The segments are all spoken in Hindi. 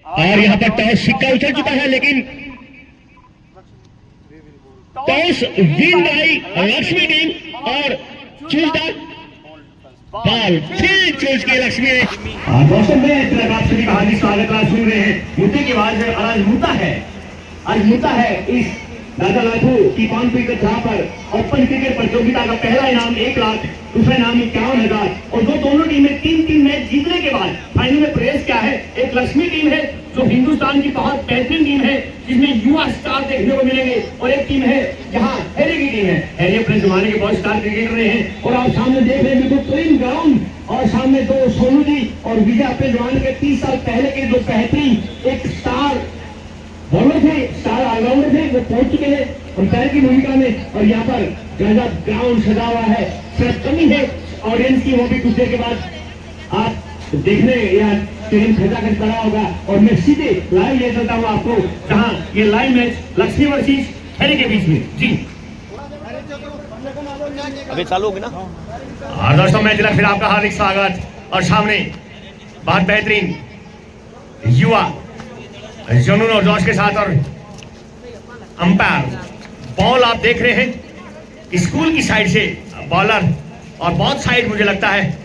और यहाँ पर टॉस सिक्का उछल चुका है, लेकिन toss win by Lakshmi team और चूज द बॉल। फिर चूज की लक्ष्मी ने। दोस्तों मैं आप सभी का हार्दिक स्वागत आज सुन रहे हैं। मुद्दे की आवाज आज मुद्दा है इस दादा लाखू की पान क्रिकेट जहां पर ओपन क्रिकेट प्रतियोगिता का पहला इनाम 1 लाख, दूसरा इनाम 51,000 और दोनों टीमें 3-3 मैच जीतने के बाद फाइनल में प्रवेश किया है। एक लक्ष्मी टीम है जो हिंदुस्तान की बहुत बेहतरीन टीम है जिसमें युवा स्टार देखने को मिलेंगे, और एक टीम है जहां हैरी की टीम है। हैरी अपने जमाने के बहुत स्टार क्रिकेटर रहे हैं और आप सामने देख रहे हैं बिल्कुल क्लीन ग्राउंड, और सामने दो सोनू जी और विजय अपने जमाने के 30 साल पहले के जो बेहतरीन एक स्टार बॉलर थे, स्टार ऑलराउंडर थे, वो पहुंच चुके हैं अंपायर की भूमिका में। और यहाँ पर गजब ग्राउंड सजा हुआ है, सिर्फ कमी है ऑडियंस की, वो भी कुछ देर के बाद आप देखने या स्टेडियम खजा कर पड़ा होगा। और मैं सीधे लाइव ले चलता हूँ आपको, जहाँ ये live match Lakshmi versus Harry के बीच में। जी अभी चालू होगी ना। और दोस्तों मैं फिर आपका हार्दिक स्वागत, और सामने बहुत बेहतरीन युवा जुनून और जोश के साथ, और अंपायर बॉल आप देख रहे हैं स्कूल की साइड से बॉलर और बहुत साइड मुझे लगता है,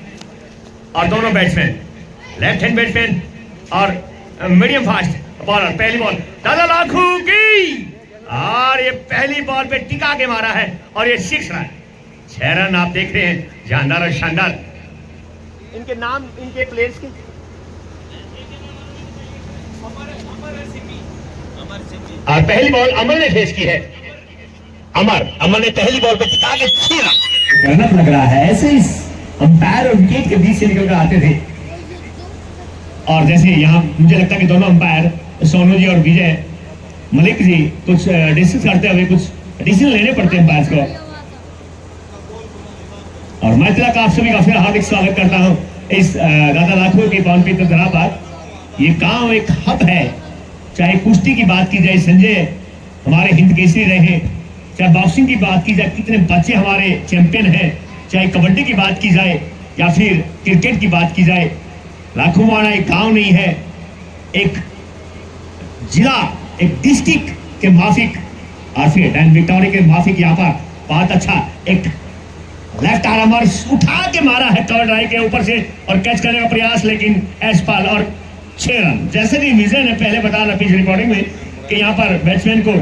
और दोनों बैट्समैन लेफ्ट हैंड बैट्समैन और मीडियम फास्ट बॉलर। पहली बॉल दादा लाखू की, और ये पहली बॉल पे टिका के मारा है और ये 6 रन, 6 रन आप देख रहे हैं। जानदार और शानदार। इनके नाम इनके प्लेयर्स के और पहली बॉल अमर ने फेस की है। अमर ने पहली बॉल पे टिका के 6 रन। गलत लग रहा है, ऐसे इस अंपायर और विकेट के बीच से निकल कर आते थे, और जैसे यहाँ मुझे लगता है कि दोनों अंपायर सोनू जी और विजय मलिक जी कुछ डिस्कस करते हुए कुछ डिसीजन लेने पड़ते हैं अंपायर्स को। और मैं तिलक आप सभी का फिर हार्दिक स्वागत करता हूँ इस दादा लाखू की पावन पीतल धरा पर। ये गांव एक हब है, चाहे कुश्ती की बात की जाए, संजय हमारे हिंद केसरी रहे, चाहे बॉक्सिंग की बात की जाए, कितने बच्चे हमारे चैंपियन हैं, चाहे कबड्डी की बात की जाए या फिर क्रिकेट की बात की जाए, लाखूवाड़ा एक गांव नहीं है, एक जिला, एक डिस्ट्रिक्ट के माफिक, और फिर डैन विक्टोरिया के माफिक। यहाँ पर बहुत अच्छा एक लेफ्ट आर्मर उठा के मारा है कवर ड्राइव के ऊपर से और कैच करने का प्रयास, लेकिन एसपाल और 6 रन। जैसे कि विजय ने पहले बताया पिच रिकॉर्डिंग में कि यहाँ पर बैट्समैन को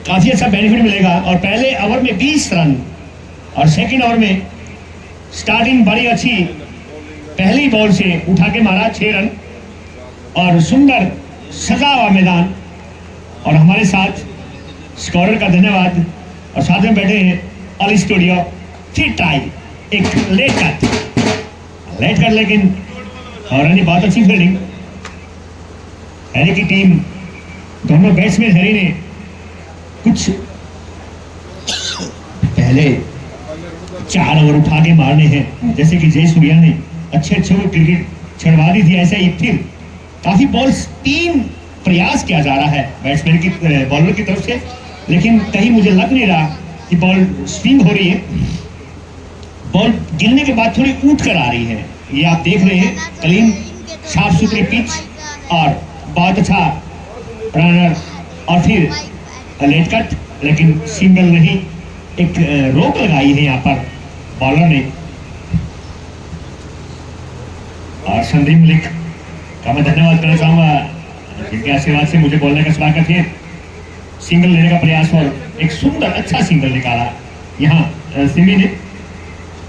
काफी अच्छा बेनिफिट मिलेगा, और पहले ओवर में 20 रन और सेकंड ओवर में स्टार्टिंग बड़ी अच्छी पहली बॉल से उठा के मारा 6 रन, और सुंदर सजा हुआ मैदान। और हमारे साथ स्कोरर का धन्यवाद, और साथ में बैठे हैं ऑल स्टूडियो। फिर ट्राई एक लेट कट, लेकिन और यानी बहुत अच्छी फील्डिंग हैरी की टीम। दोनों बैट्समैन हैरी ने कुछ पहले 4 ओवर उठा के मारने हैं, जैसे कि जय सूर्या ने अच्छे वो क्रिकेट छड़वा दी थी, ऐसा ही फिर काफी बॉल स्पिन प्रयास किया जा रहा है बैट्समैन की बॉलर की तरफ से, लेकिन कहीं मुझे लग नहीं रहा कि बॉल स्विंग हो रही है। बॉल गिरने के बाद थोड़ी उठ कर आ रही है, ये आप देख रहे हैं। क्लीन साफ सुथरी पिच और बहुत अच्छा रनर, और फिर लेट कट, लेकिन सिंगल नहीं, एक रोक लगाई है यहाँ पर बॉलर ने। और संदीप मलिक का मैं धन्यवाद करना चाहूंगा, जिनके आशीर्वाद से मुझे बोलने का स्वागत है। सिंगल लेने का प्रयास और एक सुंदर अच्छा सिंगल निकाला यहाँ सिमी ने,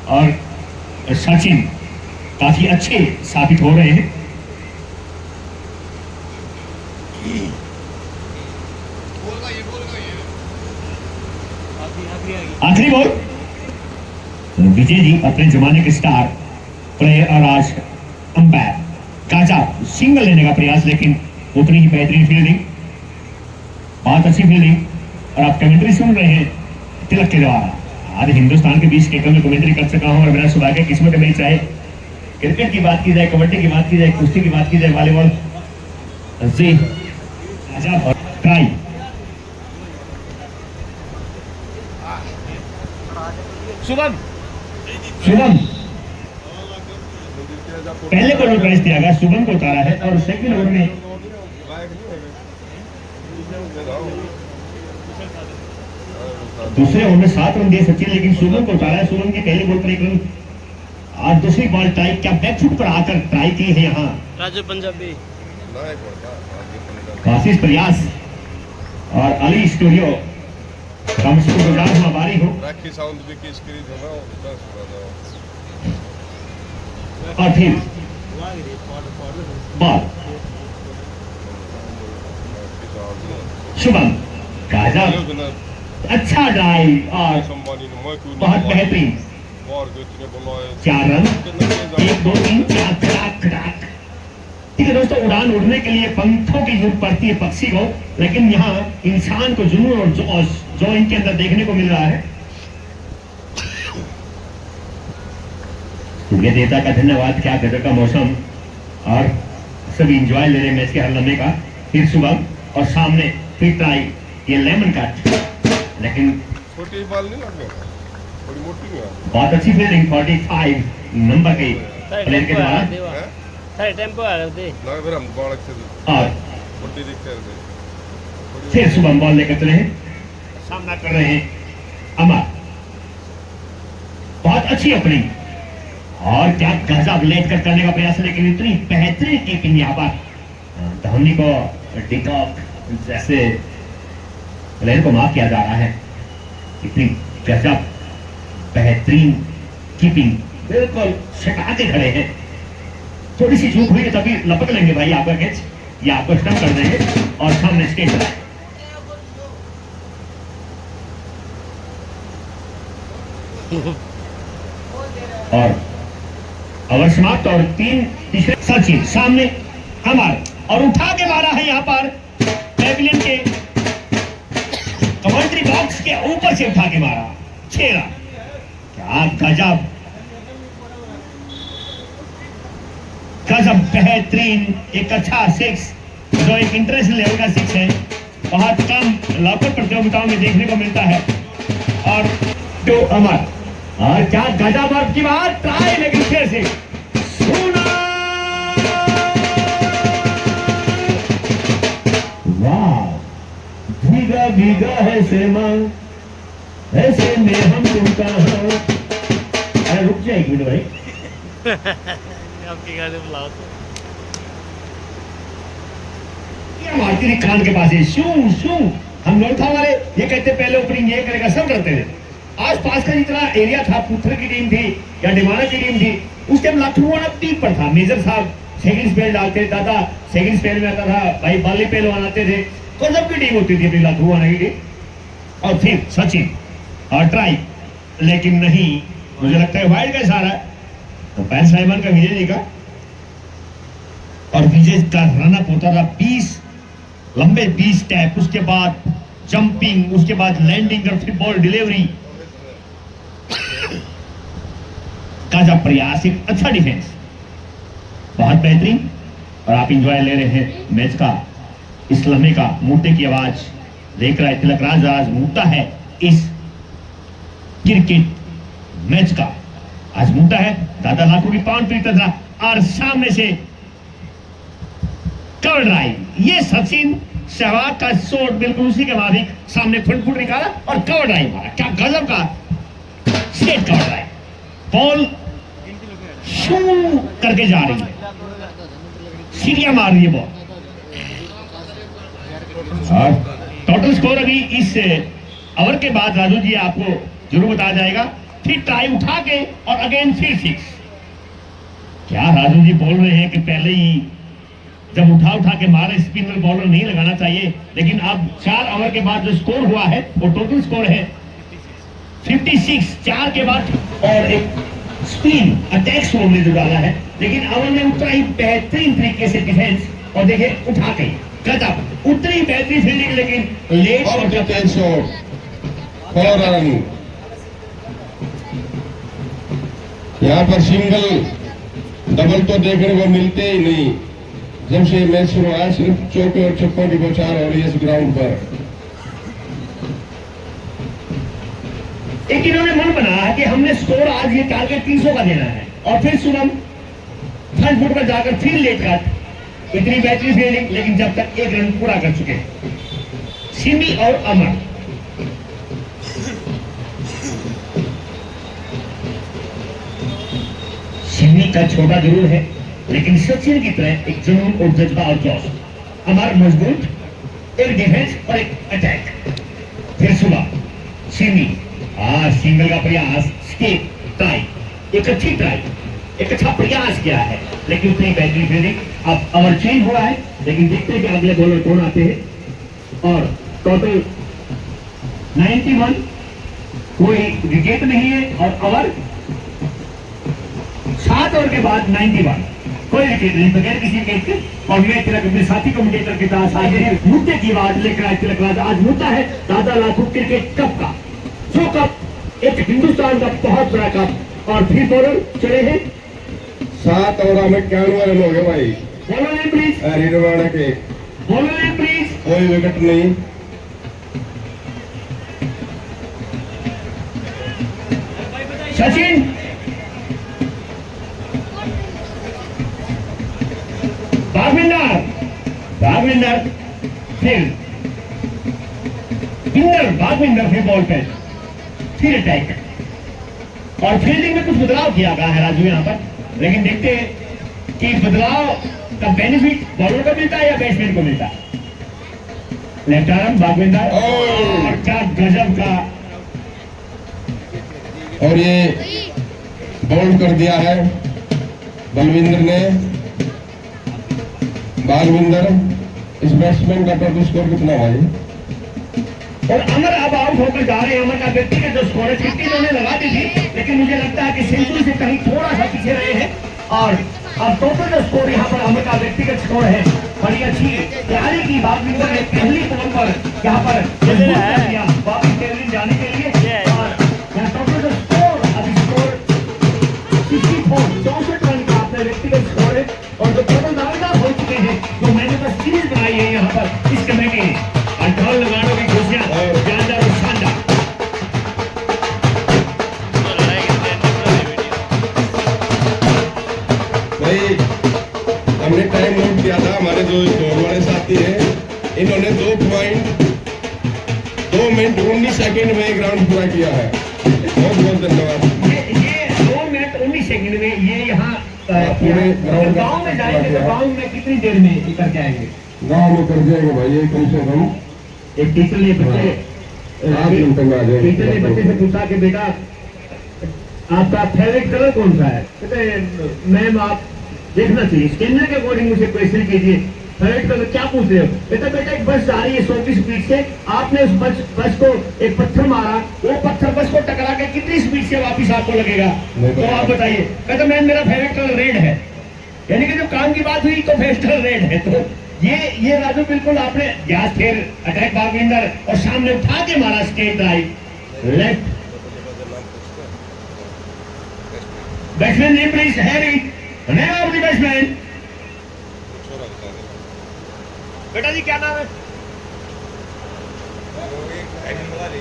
और सचिन काफी अच्छे साबित हो रहे हैं। आखिरी बॉल विजय जी अपने जमाने के स्टार प्लेयर और आज अंपायर काचा सिंगल लेने का प्रयास, लेकिन उतनी ही बेहतरीन फील्डिंग, बहुत अच्छी फील्डिंग। और आप कमेंट्री सुन रहे हैं तिलक के द्वारा। आज हिंदुस्तान के बीच केवल में कमेंट्री कर सका हूं, और मेरा सौभाग्य किस्मत मेरी, चाहे क्रिकेट की बात की जाए, कबड्डी की बात की जाए, कुश्ती की बात की जाए, वॉलीबॉल जी आजाद और ट्राई। शुभम पहले को प्राइस दिया गया, शुभम को उतारा है और सेकंड ओवर में दूसरे ओवर में 7 रन दिए सचिन, लेकिन शुभम को उतारा है। शुभम की पहले बॉल पर 1 रन और दूसरी बॉल ट्राई, क्या बैकफुट पर आकर ट्राई की है यहाँ राजू पंजाबी, आशीष प्रयास और अली स्टूडियो हमारी हो। और फिर बॉल शुभम गजब, अच्छा ड्राइव और बहुत बेहतरीन 4 रन, 1 2 3 4 खड़ाक। ठीक है दोस्तों, उड़ान उड़ने के लिए पंखों की जरूरत पड़ती है पक्षी को, लेकिन यहाँ इंसान को जुनून और जोश जो इनके अंदर देखने को मिल रहा है। सूर्य देवता का धन्यवाद, क्या गजब का मौसम और सभी इंजॉय ले रहे मैच के हर लम्हे का। फिर सुबह और सामने फिर ट्राई, ये लेमन कट, लेकिन छोटी बॉल नहीं लग गया, बड़ी मोटी है। बहुत अच्छी फील्डिंग 45 नंबर के प्लेयर के द्वारा टेम्पो आ रहे थे ना, फिर हम बॉल अच्छे और मोटी दिखते हैं। फिर शुभम बॉल लेकर चले हैं, सामना कर रहे हैं अमर, बहुत अच्छी ओपनिंग और क्या गजब लेट कर करने का प्रयास, लेकिन इतनी बेहतरीन कीपिंग यहाँ पर धोनी को डिकॉक जैसे प्लेयर को माफ किया जा रहा है। इतनी गजब बेहतरीन कीपिंग, बिल्कुल सटा के खड़े हैं। थोड़ी सी चूक हुई है तभी लपक लेंगे भाई आपका कैच, या आपको स्टंप कर देंगे और सामने स्टेज पर और ओवर समाप्त और 3 तीसरे सचिन सामने अमर और उठा के मारा है यहाँ पर पैविलियन के कमेंट्री बॉक्स के ऊपर से उठा के मारा 6 रन। क्या गजब गजब बेहतरीन, एक अच्छा 6 जो एक इंटरनेशनल लेवल का 6 है, बहुत कम लॉकर प्रतियोगिताओं में देखने को मिलता है। और तो अमर और क्या गजब की बात ट्राई, लेकिन फिर से सुना, वाह भीगा भीगा है सेमा, ऐसे में हम तुम कहां। अरे रुक जाए एक मिनट भाई, आपके गाने बुलाओ तो मारती थी कान के पास है, शू शू। हम लोग था हमारे, ये कहते पहले ओपनिंग ये करेगा, सब करते थे। आस पास का जितना एरिया था, पुत्र की टीम थी या डिमाना की टीम थी, उस टाइम लखनऊ पीक पर था। मेजर साहब सेकंड स्पेल डालते, दादा सेकंड स्पेल में आता था, भाई बाली पहलवान आते थे, तो सबकी टीम होती थी अपनी लखनऊ की टीम। और फिर सचिन और ट्राई, लेकिन नहीं, मुझे लगता है वाइड का इशारा तो पैन साइमन का विजय जी का, और विजय का रनअप होता था 20 लंबे 20 टैप, उसके बाद जंपिंग, उसके बाद लैंडिंग और फिर बॉल डिलीवरी का जब प्रयास, एक अच्छा डिफेंस, बहुत बेहतरीन। और आप इंजॉय ले रहे हैं मैच का, इस लम्हे का। मूटे की आवाज देख रहा है तिलक राज, आज मूटा है इस क्रिकेट मैच का, आज मूटा है। दादा लाखों की पाउंड पीटता था और सामने से कवर ड्राइव, ये सचिन सहवाग का शॉट बिल्कुल उसी के बाद सामने फ्रंट फुट निकाला और कवर ड्राइव मारा। क्या गजब का स्ट्रेट कवर ड्राइव, बॉल शू करके जा रही है, सीढ़ियां मार रही है बॉल। और टोटल स्कोर अभी इस ओवर के बाद राजू जी आपको जरूर बताया जाएगा। फिर ट्राई उठा के और अगेन फिर 6। क्या राजू जी बोल रहे हैं कि पहले ही जब उठा के मारे, स्पिनर बॉलर नहीं लगाना चाहिए, लेकिन अब 4 ओवर के बाद जो स्कोर हुआ है वो टोटल स्कोर है 56, 4 के बाद और एक स्पिन अटैक स्कोर ने जो डाला है, लेकिन अमर ने उतना ही बेहतरीन तरीके से डिफेंस, और देखिए उठा के गजब, उतनी बेहतरीन फील्डिंग, लेकिन लेट और कैच शॉट 4 रन। यहाँ पर सिंगल डबल तो देखने को मिलते ही नहीं। जब से मैच शुरू हुआ सिर्फ चौके और छक्कों की बौछार हो रही है इस ग्राउंड पर। एक इन्होंने मन बनाया कि हमने स्कोर आज ये टारगेट 300 का देना है, और फिर सुनम फर्स्ट फुट पर जाकर फिर लेट कट, इतनी बेहतरीन फील्डिंग, लेकिन जब तक एक रन पूरा कर चुके सिमी और अमर। सिमी का छोटा जरूर है, लेकिन सचिन की तरह एक जुनून और जज्बा और जोश। अमर मजबूत, एक डिफेंस और एक अटैक। फिर सुबह सिमी सिंगल का प्रयास, स्केप, ट्राई, एक अच्छी ट्राई, एक अच्छा प्रयास किया है, लेकिन उतनी बेहतरीन फील्डिंग। अब अमर चेंज हुआ है, लेकिन देखते हैं कि अगले बॉलर कौन आते हैं। और टोटल 91, कोई विकेट नहीं है, और ओवर 7 ओवर के बाद 91, कोई विकेट नहीं, बगैर किसी विकेट के। और मैं तिलक अपने साथी कमेंटेटर के साथ आज मुद्दे की बात लेकर आए। तिलक राज, आज मुद्दा है दादा लाखू क्रिकेट कप का। जो कप एक हिंदुस्तान का बहुत बड़ा कप। और फिर बॉलर चले हैं 7 ओवर में 91 रन हो गए भाई। बॉलर नेम प्लीज, रिडवाड़ा के बॉलर नेम प्लीज। कोई विकेट नहीं। सचिन, भागविंदर, फिर भागविंदर फिर बॉल पे, फिर अटैक। और फील्डिंग में कुछ बदलाव किया गया है राजू यहाँ पर, लेकिन देखते हैं कि बदलाव का बेनिफिट बॉलर को मिलता है या बैट्समैन को मिलता है। लेफ्ट आर्म भागविंदर, और क्या गजब का, और ये बोल्ड कर दिया है बलविंदर ने। बालविंदर, इस बैट्समैन का टोटल स्कोर कितना भाई? और अमर अब आउट होकर जा रहे हैं। अमर का व्यक्तिगत जो स्कोर है 50 इन्होंने लगा दी थी, लेकिन मुझे लगता है कि सेंचुरी से कहीं थोड़ा सा पीछे रहे हैं। और अब टोटल जो स्कोर यहाँ पर अमर का व्यक्तिगत स्कोर है। बड़ी अच्छी तैयारी की बालविंदर ने पहली बॉल पर यहाँ पर वापिस टेबलिंग जाने के लिए। और यहाँ टोटल जो स्कोर, अभी स्कोर 64 रन का अपना व्यक्तिगत स्कोर है। और जो टोटल दावेदार हो चुके हैं, जो मैंने बस सीरीज बनाई है यहाँ पर इस कमेटी ने, अंठावन लगानों की खुशियां जानदार और शानदार। भाई हमने टाइम नोट किया था, हमारे जो हमारे साथी हैं इन्होंने 2 मिनट 19 सेकंड में एक राउंड पूरा किया है। बहुत बहुत धन्यवाद। ये 2 मिनट 19 सेकंड में ये यहाँ गाँव में जाएंगे तो गाँव में कितनी देर में करके आएंगे? गाँव में कर जाएंगे भाई, ये कम से कम एक टीचर ने बच्चे टीचर ने बच्चे से पूछा कि बेटा आपका फेवरेट कलर कौन सा है? कहते मैम आप देखना चाहिए, स्कैनर के अकॉर्डिंग मुझे क्वेश्चन कीजिए, फेवरेट कलर क्या पूछ रहे हो? कहता बेटा एक बस जा रही है 100 की स्पीड से, आपने उस बस को एक पत्थर मारा, वो पत्थर बस को टकरा के कितनी स्पीड से वापिस आपको लगेगा? तो आप बताइए। कहता मैम मेरा फेवरेट कलर रेड है। यानी कि जब काम की बात हुई तो फेवरेट कलर रेड है। तो ये राजू बिल्कुल आपने गैस, फिर अटैक भागविंदर, और सामने उठा के मारा straight drive left. Batsman name please, Harry, name of the batsman. बेटा जी क्या नाम है?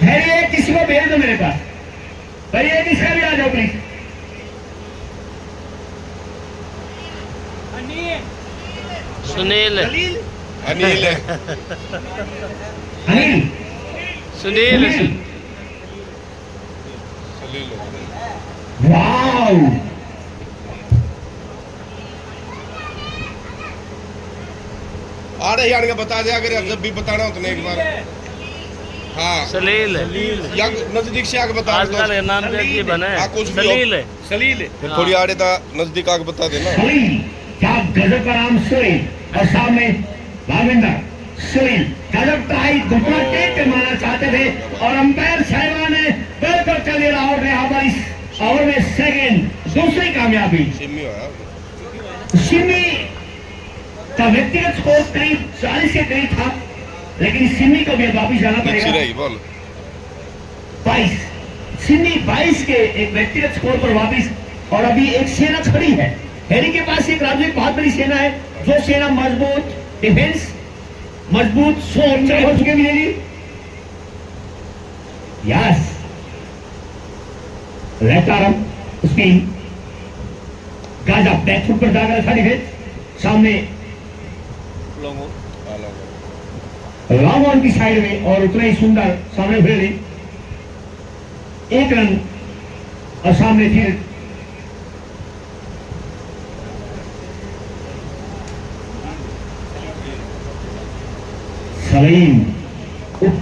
हैरी, एक किसी को भेज दो मेरे पास भाई, एक इसका भी आ जाओ प्लीज। सुनील, अनिल अनिल, सुनील, वाओ, आड़े यार का बता दिया अगर जब भी बताना हो तो एक बार। हाँ सलील, या नजदीक से आके बता दो। आजकल नाम भी बना है, कुछ भी सलील है। सलील, फिर थोड़ी आड़े था नजदीक आके बता देना। सलील, क्या गजब का नाम सलील, और सामने भागविंदर। सलील गजब ट्राई, दूसरा टेक पे मारना चाहते थे, और अंपायर साहिबा ने बिल्कुल चले रहा और यहाँ पर इस ओवर में सेकंड दूसरी कामयाबी। सिमी का व्यक्तिगत स्कोर करीब 40 के करीब था, लेकिन सिमी को भी वापिस जाना पड़ेगा। 22, सिमी 22 के एक व्यक्तिगत स्कोर पर वापिस। और अभी एक सेना खड़ी है, हैरी के पास एक राजू एक बहुत बड़ी सेना है, जो सेना मजबूत डिफेंस, मजबूत सोच हो चुके मिलेगी। यस, लेफ्ट आर्म स्पिन, गाजा बैकफुट पर जाकर अच्छा डिफेंस, सामने लॉन्ग ऑन की साइड में और उतना ही सुंदर सामने फील्डिंग, एक रन और सामने फिर सलीम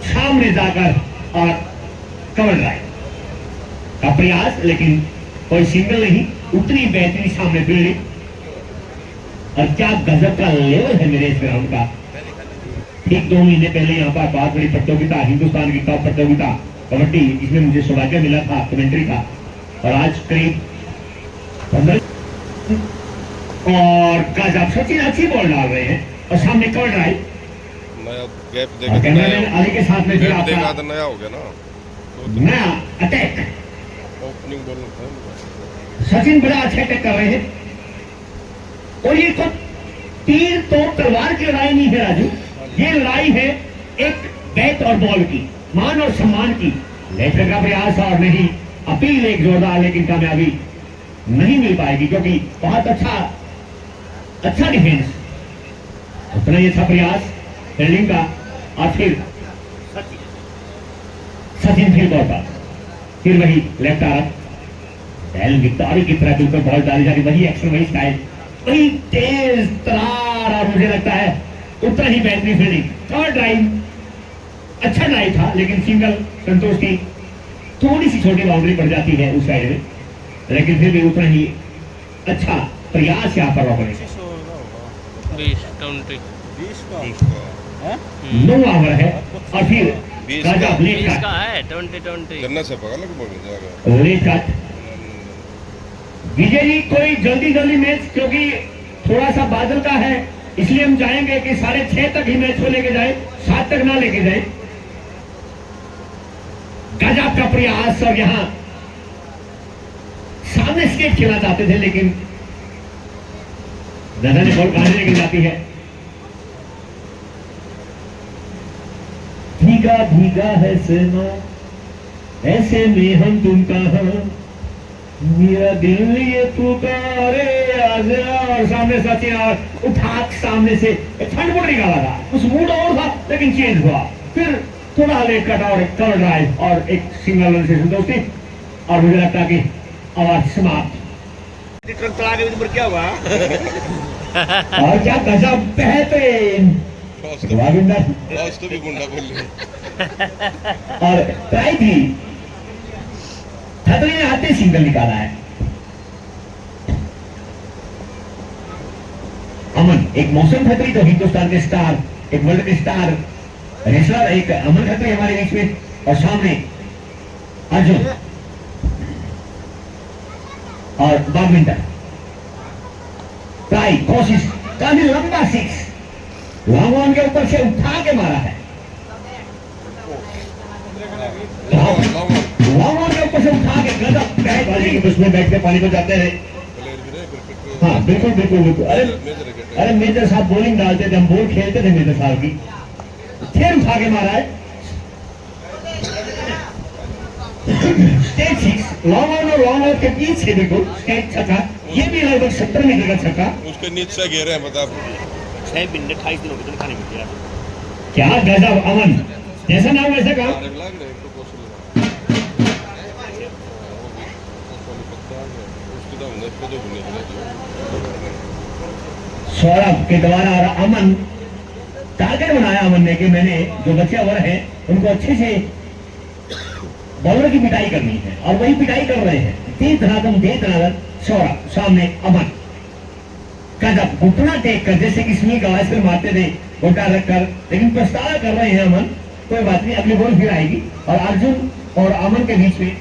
सामने जाकर और कवर ड्राइव का प्रयास, लेकिन कोई सिंगल नहीं, उतनी बेहतरीन सामने फील्डिंग। और क्या गजब का लेवल है मेरे इस ग्राउंड का। ठीक 2 महीने पहले यहाँ पर बहुत बड़ी प्रतियोगिता, हिंदुस्तान की टॉप प्रतियोगिता कबड्डी, इसमें मुझे सौभाग्य मिला था कमेंट्री का, और आज करीब 15 और गजब सचिन अच्छी बॉल डाल रहे हैं और सामने कवर ड्राइव, नया गैप और देखा कैमरामैन अली के साथ में फिर देखा आपका तो नया हो गया ना, नया अटैक। ओपनिंग बॉल था। सचिन बड़ा अच्छा अटैक कर रहे हैं, और ये तो तीर तो तलवार की लड़ाई नहीं है राजू, ये लड़ाई है एक बैट और बॉल की, मान और सम्मान की। लेटर का प्रयास और नहीं, अपील एक जोरदार, लेकिन कामयाबी नहीं मिल पाएगी क्योंकि बहुत अच्छा डिफेंस, उतना ही अच्छा प्रयास फील्डिंग का। और फिर सचिन फिर बॉल पर, फिर वही लेफ्ट आर्म बैल विक्टोरी की तरह बिल्कुल बॉल डाली जाती, वही एक्शन, वही स्टाइल, वही तेज तरार, और मुझे लगता है उतना ही बेहतरीन फील्डिंग। थर्ड ड्राइव अच्छा ड्राइव था, लेकिन सिंगल संतोष की थोड़ी सी छोटी बाउंड्री पड़ जाती है उस साइड में, लेकिन फिर भी उतना ही अच्छा प्रयास यहाँ पर रोकने से। 20 9 ओवर है और फिर राजा लेट का कट, है 20 जन्नत से पकड़ लग बोल जाएगा। Late cut. विजय जी कोई जल्दी मैच, क्योंकि थोड़ा सा बादल का है, इसलिए हम चाहेंगे कि 6:30 तक ही मैच को लेके जाए, 7 तक ना लेके जाए। गजब का प्रयास, और यहां सामने स्केट खेलना चाहते थे, लेकिन दादा ने बॉल कहां लेके जाती है। भीगा भीगा है सेना, ऐसे में हम तुम कहां, मेरा दिल ये पुकारे आजा, और सामने सचिन और उठा सामने से एक फंड बुट निकाला था, उस मूड और था लेकिन चेंज हुआ, फिर थोड़ा लेट कट और एक कवर ड्राइव और एक सिंगल रन से संतोषी, और मुझे लगता कि आवाज समाप्त। ट्रक चला के ऊपर क्या हुआ? और क्या गजब बेहतरीन वाविंदर, तो भी गुंडा बोल और ट्राई थी, खतरे ने आते सिंगल निकाला है। अमन, एक मौसम खतरी तो हिंदुस्तान के स्टार, एक वर्ल्ड के स्टार रेसलर, एक अमन खतरी हमारे बीच में, और सामने अर्जुन और बैडमिंटन। ट्राई, कोशिश, काफी लंबा 6 लॉन्ग ऑन के ऊपर से उठा के मारा है, लॉन्ग ऑन के ऊपर से उठा के गजब बैट वाले के उसमें बैठ के पानी को जाते रहे। हाँ बिल्कुल। अरे मेजर साहब बॉलिंग डालते थे, हम बॉल खेलते थे मेजर साहब की, फिर उठा के मारा है। स्टेट 6 लॉन्ग ऑन और लॉन्ग ऑन के बीच से बिल्कुल स्टेट छक्का, ये भी लगभग 70 मीटर का छक्का। उसके नीचे घेरे हैं, बता 6 महीने 28 दिन हो गए खाने में गया। क्या गजब अमन, जैसा नाम वैसा काम। सौरभ के द्वारा और अमन टारगेट बनाया अमन ने कि मैंने जो बच्चे ओवर हैं उनको अच्छे से बॉलर की पिटाई करनी है, और वही पिटाई कर रहे हैं। तेज धनाधन सौरभ, सामने अमन, कदम घुटना टेक कर, जैसे कि स्मी गवास्कर मारते थे घुटना रख कर, लेकिन पछतावा कर रहे हैं अमन। कोई बात नहीं, अगली बॉल फिर आएगी, और अर्जुन और अमन के बीच में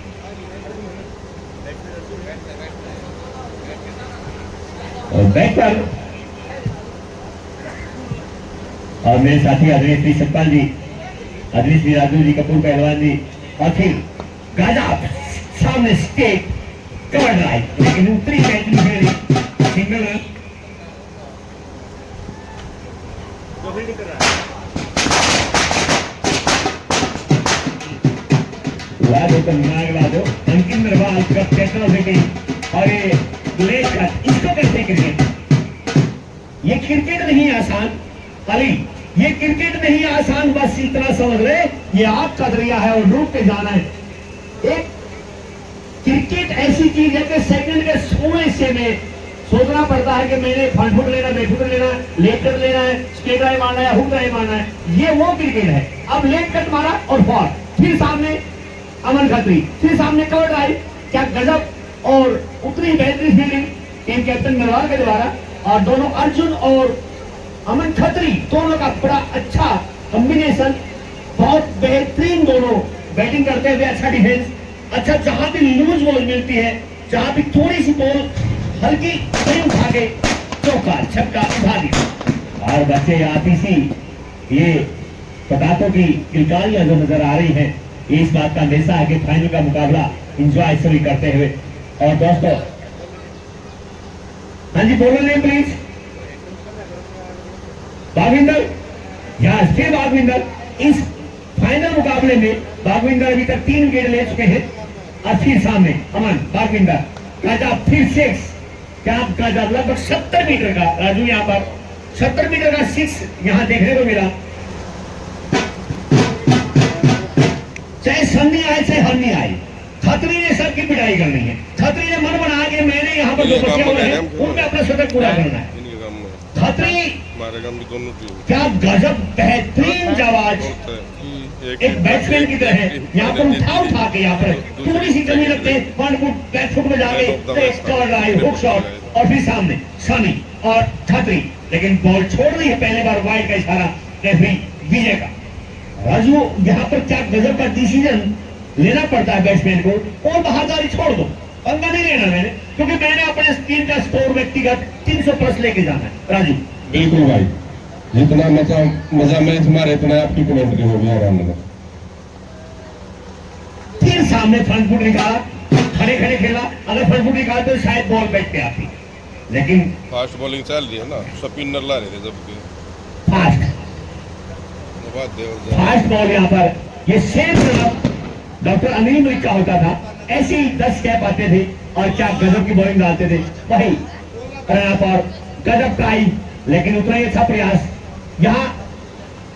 बैक पर, और मेरे साथी आदरणीय श्री सतपाल जी, आदरणीय श्री राजू जी, कपूर पहलवान जी, और फिर गाजा सामने स्टेट कवर ड्राइव, लेकिन उत्तरी बैटिंग सिंगल रन। अंकित नरवाल का टेक्नोलॉजी, और ये लेग कट, इसको कहते हैं क्रिकेट। ये क्रिकेट नहीं आसान अली, ये क्रिकेट नहीं आसान, बस इतना समझ ले ये आग का दरिया है और डूब के जाना है। एक क्रिकेट ऐसी चीज है कि सेकंड के 100 हिस्से में सोचना पड़ता है कि मैंने फ्रंट फुट लेना, बैक फुट लेना, लेग कट लेना है, स्ट्रेट ड्राइव मारना है, हुक ड्राइव मारना है, ये वो क्रिकेट है। अब लेग कट मारा और फॉर, फिर सामने अमन खत्री, फिर सामने कवर ड्राइव, क्या गजब और उतनी बेहतरीन फील्डिंग टीम कैप्टन नरवाल के द्वारा, और दोनों अर्जुन और अमन खत्री दोनों का बड़ा अच्छा कॉम्बिनेशन, बहुत बेहतरीन दोनों बैटिंग करते हुए, अच्छा डिफेंस, अच्छा जहां भी लूज बॉल मिलती है, जहां भी थोड़ी सी बॉल हल्की कहीं उठा के चौका छक्का उठा दिया। और बच्चे आती सी ये पटाखों की किलकारियां जो नजर आ रही हैं, ये इस बात का अंदेशा है कि फाइनल का मुकाबला इंजॉय सभी करते हुए। और दोस्तों, हाँ जी बोलो नेम प्लीज। बागविंदर, यहाँ फिर बागविंदर। इस फाइनल मुकाबले में बागविंदर अभी तक 3 विकेट ले चुके हैं। और फिर सामने अमन, बागविंदर, गजब, फिर 6, क्या गजब, लगभग 70 मीटर का राजू, यहाँ पर 70 मीटर का 6 यहाँ देखने को मिला। चाहे सन्नी आए चाहे हन्नी आए, खत्री ने सबकी पिटाई करनी है। खत्री ने मन बना के मैंने यहाँ पर जो बचे हुए हैं उनमें अपना शतक पूरा करना है। खत्री क्या गजब, बेहतरीन जवाब, एक बैट्समैन की तरह यहाँ पर उठा के यहाँ पर थोड़ी सी कमी लगते हैं, फ्रंट फुट बैक फुट में जाके कवर ड्राइव, हुक शॉट, और फिर सामने सनी और खत्री, लेकिन बॉल छोड़ रही है पहले बार, वाइड का इशारा रेफरी विजय का। राजू यहाँ पर क्या गजब का डिसीजन लेना पड़ता है बैट्समैन को, और बहादुरी छोड़ दो, पंगा नहीं लेना मैंने, क्योंकि मैंने अपने टीम का स्कोर व्यक्तिगत 300 प्लस लेके जाना है। राजू बिल्कुल भाई, जितना मजा मैच मारे इतना आपकी कमेंट्री हो गया आराम में। फिर सामने फ्रंट फुट निकाला, खड़े खड़े खेला, अगर फ्रंट फुट निकाला तो शायद बॉल बैट पे आती, लेकिन फास्ट बॉलिंग चल रही है ना, स्पिनर ला रहे थे जबकि फास्ट बॉल यहाँ पर ये same run doctor Anil Malik का होता था, ऐसे ही 10 कैप आते थे और क्या गजब की बॉलिंग डालते थे, वही रन पर गजब का आई, लेकिन उतना ही अच्छा प्रयास यहाँ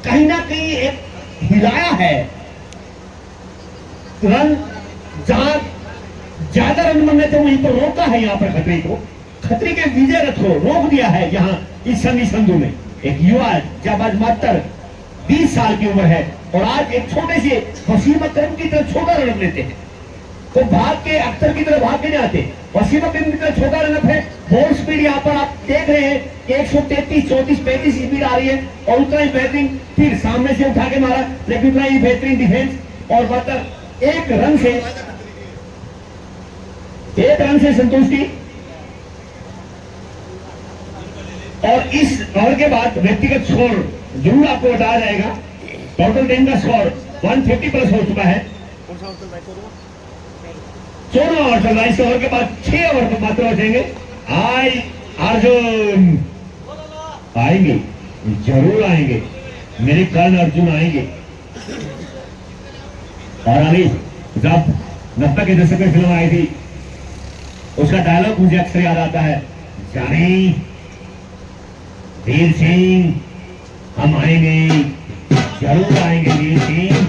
कहीं ना कहीं एक हिलाया है रन, जहां ज्यादा रन बनने थे वहीं पर रोका है यहाँ पर खत्री को, खत्री के विजय रथ को रोक दिया है यहाँ इस सनी संधू ने। एक युवा जब आज मात्र 20 साल की उम्र है और आज एक छोटे से वसीम अकरम की तरह छोटा रन लेते हैं, तो भाग के अख्तर की तरह भाग के नहीं आते, वसीम अकरम की तरह छोटा रन है। बॉल स्पीड यहाँ पर आप देख रहे हैं कि 133, 34, 35 स्पीड आ रही है, और उतना ही बेहतरीन फिर सामने से उठा के मारा, लेकिन उतना ही बेहतरीन डिफेंस, और मात्र एक रन से संतुष्टि। और इस ओवर के बाद व्यक्तिगत स्कोर जरूर आपको बताया जाएगा। टोटल टीम का स्कोर 150 प्लस हो चुका है। 14 ओवर चल रहा है, इस ओवर के बाद 6 ओवर पर मात्र बचेंगे। अर्जुन आएंगे, जरूर आएंगे, मेरे कर्ण अर्जुन आएंगे। और अभी जब 90 के दशक में फिल्म आई थी, उसका डायलॉग मुझे अक्सर याद आता है, जानी वीर सिंह हम आएंगे, जरूर आएंगे वीर सिंह,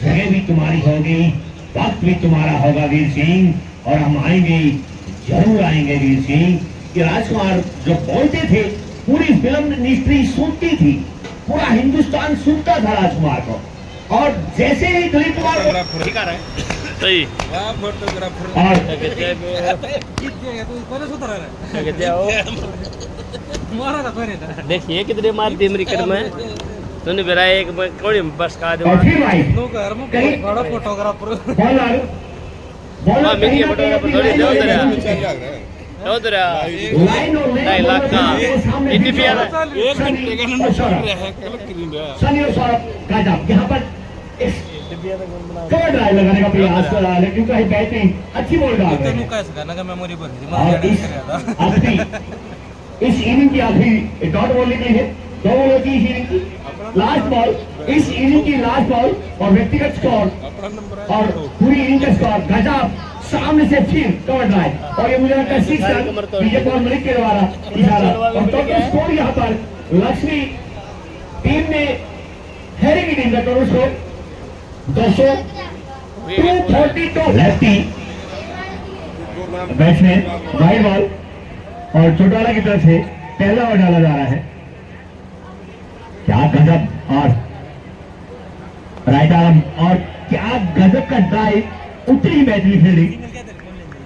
जगह भी तुम्हारी होगी, वक्त भी तुम्हारा होगा वीर सिंह, और हम आएंगे, जरूर आएंगे वीर सिंह। कि राजकुमार जो बोलते थे, पूरी फिल्म इंडस्ट्री सुनती थी, पूरा हिंदुस्तान सुनता था राजकुमार को, और जैसे ही दिलीप कुमार सही और देखिए कितने मार दी अमेरिकन में, तूने मेरा एक कोड़ी बस का दे और फिर भाई कहीं बड़ा फोटोग्राफर बॉलर हां मीडिया फोटोग्राफर थोड़ी दे उधर लाइन और ढाई लाख का इंडिया सनी और सौरभ गजब यहाँ पर कवर ड्राइव लगाने का प्रयास कर रहा है, लेकिन कहीं बैटिंग अच्छी बॉल डाल रहे हैं। और इस इनिंग की आखिरी डॉट बॉल निकली है, 2 बॉलों की इस इनिंग की लास्ट बॉल, इस इनिंग की लास्ट बॉल, और व्यक्तिगत स्कोर और पूरी इनिंग का स्कोर गजब सामने से फिर कवर ड्राइव और ये मुझे लगता है 6 रन विजय कुमार मलिक के द्वारा इशारा और टोटल स्कोर यहाँ पर लक्ष्मी टीम ने हैरी की टीम का total score 242 lefty batsman wide ball और चौटाला की तरफ से पहला ओवर डाला जा रहा है। क्या गजब और राइट आर्म और क्या गजब का ड्राइव उतरी मैचली फील्डिंग।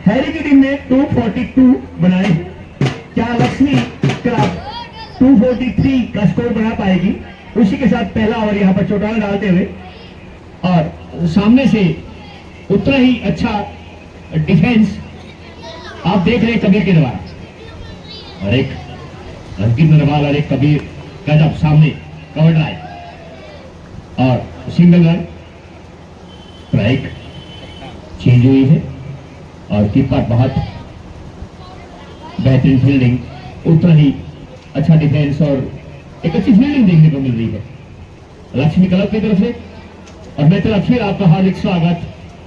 हैरी की टीम ने 242 बनाए। क्या लक्ष्मी क्लब 243 का स्कोर बना पाएगी? उसी के साथ पहला ओवर यहां पर चौटाला डालते हुए और सामने से उतना ही अच्छा डिफेंस आप देख रहे हैं कबीर के द्वारा और एक अंकित नरवाल और एक कबीर गजब सामने कवर ड्राइव और सिंगल रन स्ट्राइक चेंज हुई है और कीपर बहुत बेहतरीन फील्डिंग उतना ही अच्छा डिफेंस और एक अच्छी फील्डिंग देखने को मिल रही है लक्ष्मी क्लब की तरफ से। और मैं तरफ फिर आपका हार्दिक स्वागत।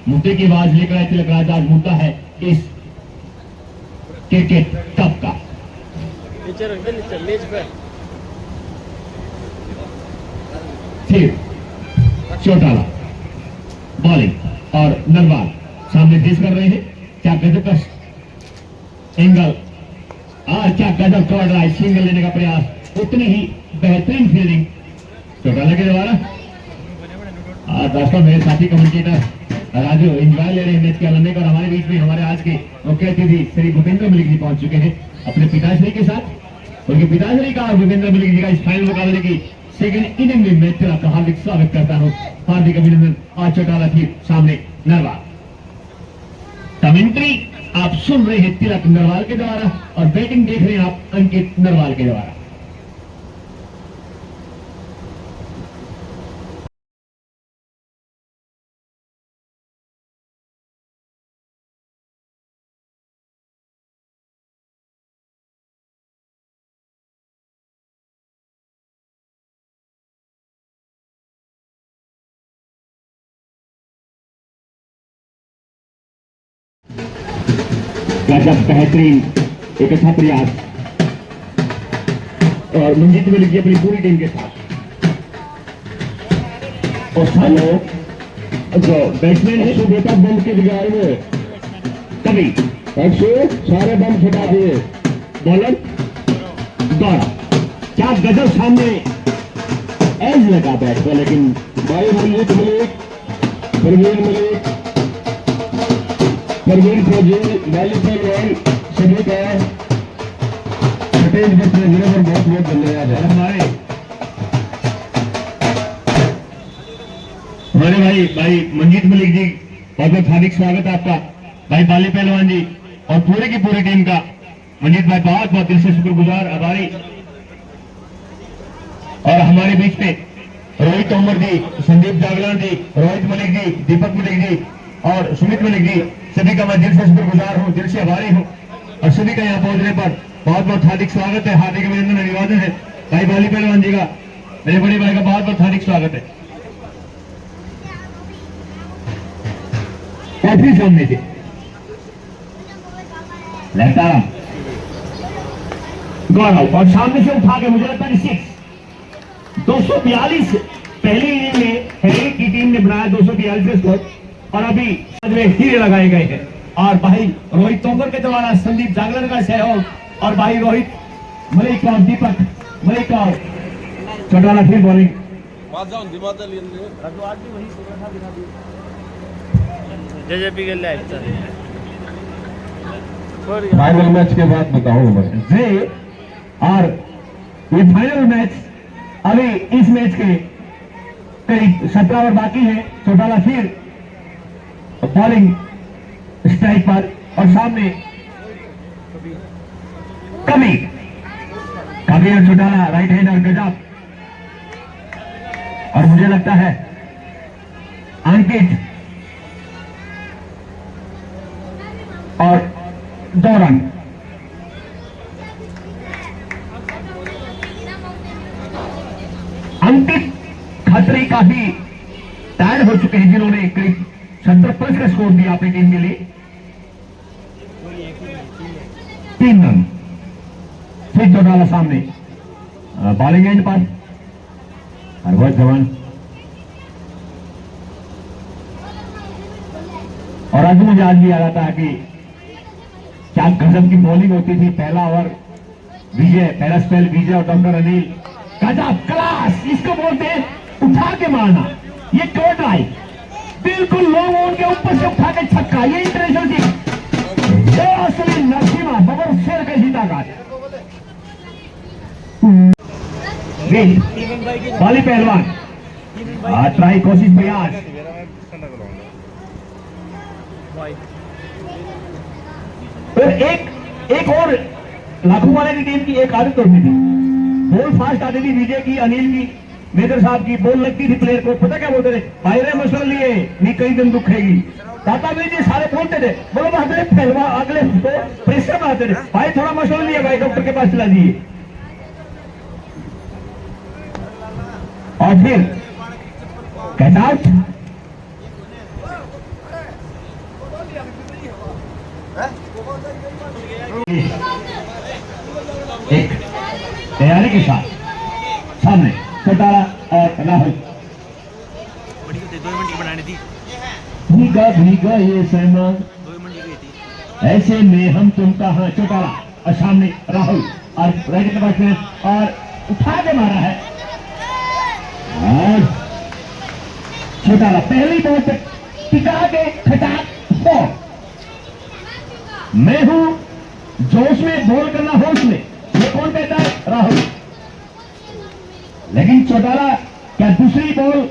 मुद्दे की आवाज लेकर आए तिलक राज। आज मुद्दा है इस क्रिकेट कप का। फिर चौटाला बॉलिंग और नरवाल सामने फेस कर रहे हैं। क्या गजब का एंगल और क्या गजब कवर ड्राइव सिंगल लेने का प्रयास उतनी ही बेहतरीन फील्डिंग चौटाला के द्वारा। दोस्तों मेरे साथी कमेंटेटर राजू एंजॉय ले रहे हैं मैच के आनंद और हमारे बीच में हमारे आज के मुख्य अतिथि श्री भूपेंद्र मलिक जी पहुंच चुके हैं अपने पिताश्री के साथ। उनके पिताश्री का और भूपेंद्र मलिक जी का इस फाइनल मुकाबले की सेकंड इनिंग में मैं आपका हार्दिक स्वागत करता हूं। हार्दिक अभिनंदन। आज चौटाला थी सामने नरवाल। कमेंट्री आप सुन रहे हैं तिलक नरवाल के द्वारा और बैटिंग देख रहे हैं आप अंकित नरवाल के द्वारा। गजब बेहतरीन एक अच्छा प्रयास और मंजीत मलिक जी अपनी पूरी टीम के साथ और हेलो जो बैट्समैन है सुबेटा बम के बिगाड़ में कभी सारे बम छुटा दिए। बॉलर दौड़ा क्या गजब सामने एज लगा बैट पर लेकिन भाई मंजीत मलिक परवीन मलिक परवीन फौजी वॉलीबॉल सभी का सटेज बस जिले पर बहुत बहुत धन्यवाद है। हमारे भाई मंजीत मलिक जी बहुत बहुत हार्दिक स्वागत है आपका। भाई बाली पहलवान जी और पूरे की पूरी टीम का मंजीत भाई बहुत बहुत दिल से शुक्रगुजार आभारी। और हमारे बीच में रोहित तोमर जी, संदीप जागलान जी, रोहित मलिक जी, दीपक मलिक जी और सुमित मलिक जी सभी का मैं दिल से शुक्रगुजार हूं, दिल से आभारी हूं और सभी का यहाँ पहुंचने पर बहुत बहुत हार्दिक स्वागत है। हार्दिक अभिनंदन अभिवादन है भाई बाली पहलवान जी का, मेरे बड़े भाई का बहुत बहुत हार्दिक स्वागत है। काफी सामने थे लहतारा गौरव और सामने से उठा के मुझे लगता है 242 पहली इनिंग में हैरी की टीम ने बनाया 242 स्कोर और अभी हीरे लगाए गए हैं। और भाई रोहित तोमर के द्वारा संदीप जागलन का सहयोग और भाई रोहित मलिक और दीपक मलिक और चौटाला फिर बॉलिंग फाइनल मैच के बाद बताऊंगा और ये फाइनल मैच अभी इस मैच के करीब 17 ओवर बाकी है। चौटाला फिर बॉलिंग स्ट्राइक पर और सामने कभी और चौटाला राइट हैंडर गजब और मुझे लगता है अंकित और 2 रन। अंकित खत्री काफी टायर्ड हो चुके हैं जिन्होंने करीब 70 प्लस का स्कोर दिया अपनी टीम के लिए 3 रन। फिर चौटाला सामने, बॉलिंग एंड पर हरभजन धवन। और आज मुझे आज भी याद आता है कि क्या गजब की बॉलिंग होती थी। पहला ओवर विजय, पहला स्पेल विजय और डॉक्टर अनिल, गजब क्लास, इसको बोलते हैं उठा के मारना। ये कोट ड्राइव बिल्कुल लो ऑन के ऊपर से उठा के छक्का, ये इंटरनेशनल टीम, ये असली नरसिम्हा बबर शेर का जीता काट। बाली पहलवान, ट्राई कोशिश प्रयास। और एक और लाखों वाले की टीम की एक आदत होती थी, बॉल फास्ट आती थी विजय की, अनिल की, मेजर साहब की। बॉल लगती थी प्लेयर को, पता क्या बोलते थे, भाई रे मसल लिए नी कई दिन दुखेगी। दाता जी सारे बोलते थे, बोलो अगले पहलवा अगले तो प्रेशर में आते थे, भाई थोड़ा मसल लिए भाई, डॉक्टर के पास चला दिए। और फिर कैच आउट। एक तैयारी के साथ सामने चौटाला और राहुल। भीगा भीगा ये सहमा, ऐसे में हम तुम कहां। चौटाला और सामने राहुल और राइट के पास में, और उठा के मारा है। और चौटाला पहली बॉल पे टिका के खटाक 4। मैं हूं जोश में, बॉल करना होश में, ये कौन कहता है? राहुल। लेकिन चौटाला क्या दूसरी बॉल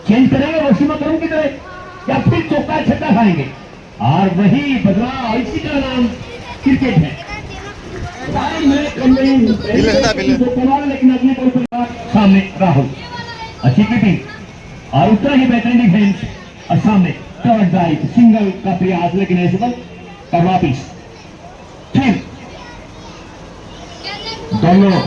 चेंज करेंगे वसीम अकरम की तरह, या फिर चौका छक्का खाएंगे? और वही बदलाव, इसी का नाम क्रिकेट है। लेकिन अगली बॉल पर सामने राहुल, अच्छी कीपिंग और उतना ही बेहतरीन डिफेंस, और सामने कवर ड्राइव, सिंगल का प्रयास, लेकिन ऐसे पर और वापिस फिर दोनों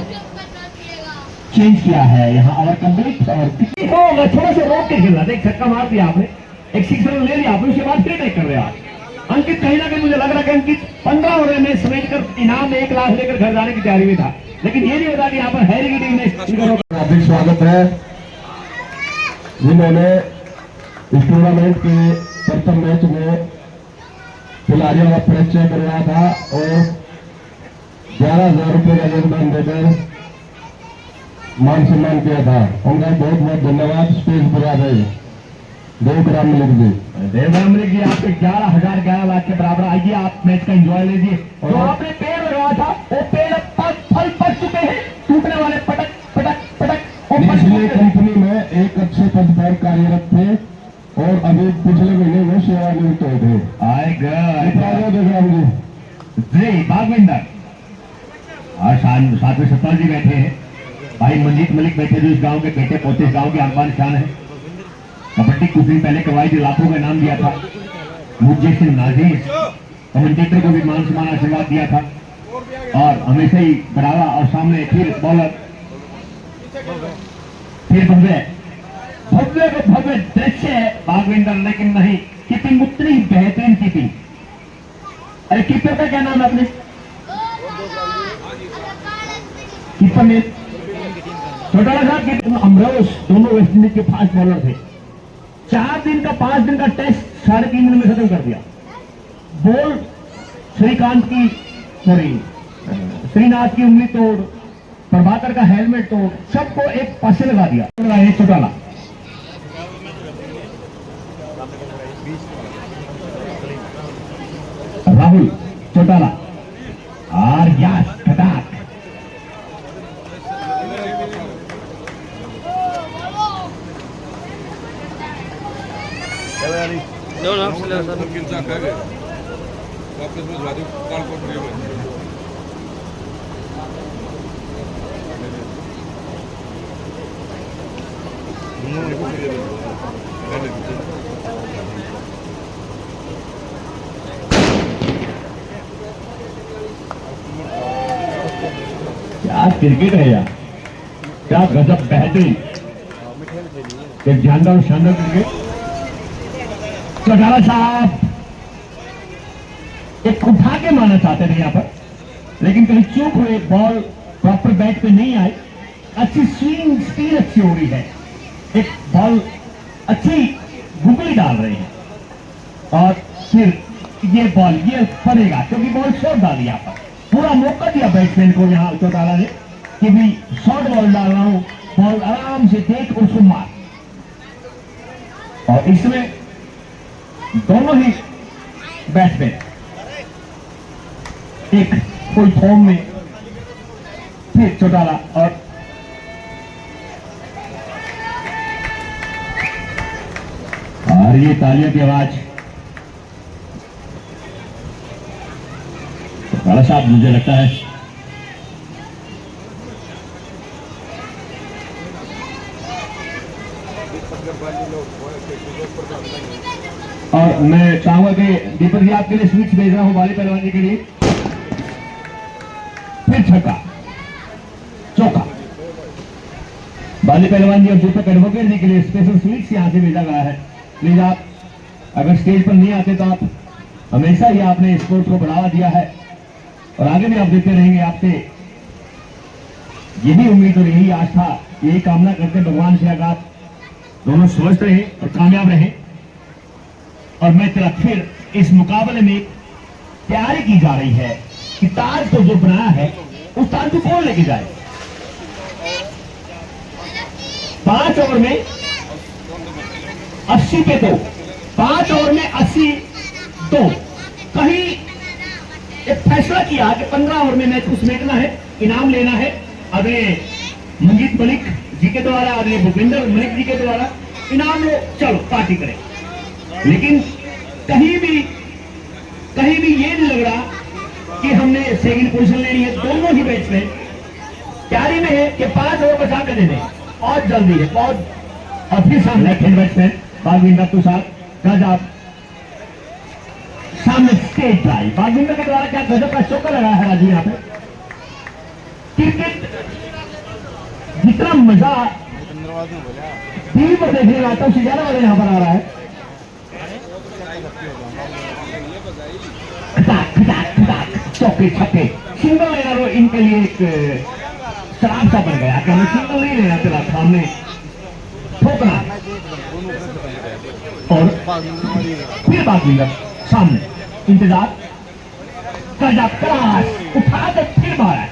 चेंज किया है यहाँ। ओवर कंप्लीट और थोड़ा सा रोक के खेलना। देख छक्का मार दिया आपने, एक 6 रन ले लिया आपने, उसके बाद फिर अटैक कर रहे आप। अंकित कहीं ना कहीं मुझे लग रहा है कि अंकित 15 ओवर में समेट कर इनाम में 1 लाख लेकर घर जाने की तैयारी में था, लेकिन ये नहीं होता कि यहाँ पर हैरी की टीम ने। हार्दिक स्वागत है जिन्होंने इस टूर्नामेंट के प्रथम मैच में खिलाड़ियों का परिचय करवाया था और 11,000 रुपये का योगदान देकर मान सम्मान किया था। उनका बहुत बहुत धन्यवाद। स्टेज पर आ गए देवराम मलिक जी। देवराम मलिक जी, आपके 11,011 लाख के बराबर। आइए आप मैच का एंजॉय लीजिए। जो आपने पेड़ लगाया था वो पेड़ फल पड़ चुके हैं, टूटने वाले पटक पटक पटक। इसलिए कंपनी में एक अच्छे पद पर कार्यरत थे और अभी पिछले महीने वो सेवानिवृत्त हुए थे। आएगा देवराम जी बागविंदर, और साथ में सतपाल जी बैठे हैं, भाई मंजीत मलिक बैठे जो इस गांव के बेटे पोते, इस गांव की आबाद शान है। कबड्डी कुछ दिन पहले करवाई थी, लाखों का नाम दिया था। मुझे सिंह नाजीर कमेंटेटर को भी मान सम्मान आशीर्वाद दिया था और हमेशा ही बढ़ावा। और सामने फिर बॉलर, फिर भव्य भव्य को भव्य दृश्य है बागविंदर, लेकिन नहीं कीपिंग उतनी बेहतरीन कीपिंग। अरे कीपर का क्या नाम है अपने? कीपर में चौटाला साहब की अमरोज, दोनों वेस्ट इंडीज के फास्ट बॉलर थे। 4 दिन का 5 दिन का टेस्ट 3.5 दिन में खत्म कर दिया। बॉल श्रीकांत की, सॉरी श्रीनाथ की उंगली तोड़, प्रभाकर का हेलमेट तोड़, सबको एक पासे लगा दिया चौटाला। राहुल, चौटाला और यास खटाक। नमकीन सा खा गए वापस भिजवा दी काल कोटरी में। क्या क्रिकेट है यार, क्या गजब बेहतरीन, एक जानदार शानदार क्रिकेट। चौटाला साहब एक उठा के मारना चाहते थे यहाँ पर, लेकिन कहीं चूक हुए, बॉल प्रॉपर बैट पे नहीं आई। अच्छी स्विंग स्पीड अच्छी हो रही है, एक बॉल अच्छी गुगली डाल रहे हैं और फिर ये बॉल ये पड़ेगा क्योंकि बॉल शॉर्ट डाली यहाँ पर, पूरा मौका दिया बैट्समैन को यहाँ चौटाला ने कि भी शॉर्ट बॉल डाल रहा हूं, बॉल आराम से देख उसको मार। और इसमें दोनों ही बैट्समैन एक फुल फॉर्म में, फिर चौटाला और ये तालियों की आवाज चौटाला साहब मुझे लगता है और मैं चाहूंगा कि दीपक जी आपके लिए स्विच भेज रहा हूं बाली पहलवान जी के लिए। फिर छक्का चौका, बाली पहलवान जी और दीपक एडवोकेट जी के लिए स्पेशल स्विच यहां से भेजा गया है। प्लीज आप अगर स्टेज पर नहीं आते तो आप हमेशा ही आपने स्पोर्ट्स को बढ़ावा दिया है और आगे भी आप देते रहेंगे। आपसे यही उम्मीद और यही आस्था, यही कामना करते भगवान से अगर आप दोनों स्वस्थ रहे और कामयाब रहे। और मैं तेरा फिर इस मुकाबले में तैयारी की जा रही है कि ताज को जो बनाया है उस ताज को कौन लेके जाए। 5 ओवर में 80 पे 2, 5 ओवर में 80 2। कहीं एक फैसला किया कि 15 ओवर में मैच को समेटना है, इनाम लेना है। अगले मंजीत मलिक जी के द्वारा, अगले भूपेंद्र मलिक जी के द्वारा इनाम लो, चलो पार्टी करें। लेकिन कहीं भी ये नहीं लग रहा कि हमने सेकंड पोजीशन लेनी है। दोनों ही बैट्समैन तैयारी में है कि 5 ओवर बचा कर दे दें, बहुत जल्दी है बहुत। और फिर सामने खेल बैट्समैन बागविंदर के साथ गजब सामने स्टेट ड्राइव, बागविंदर के द्वारा क्या गजब का चौका लगाया है राजू। यहाँ पे क्रिकेट जितना मजा टीवी पर देखने में आता है उससे ज्यादा मजा यहाँ पर आ रहा है। चौके छक्के, सिंगल लेना तो इनके लिए एक शराब सा बन गया कि हमें सिंगल नहीं लेना, चला सामने ठोकना और फिर बागविंदर सामने इंतजार कर जा, क्लास उठा के फिर मारा।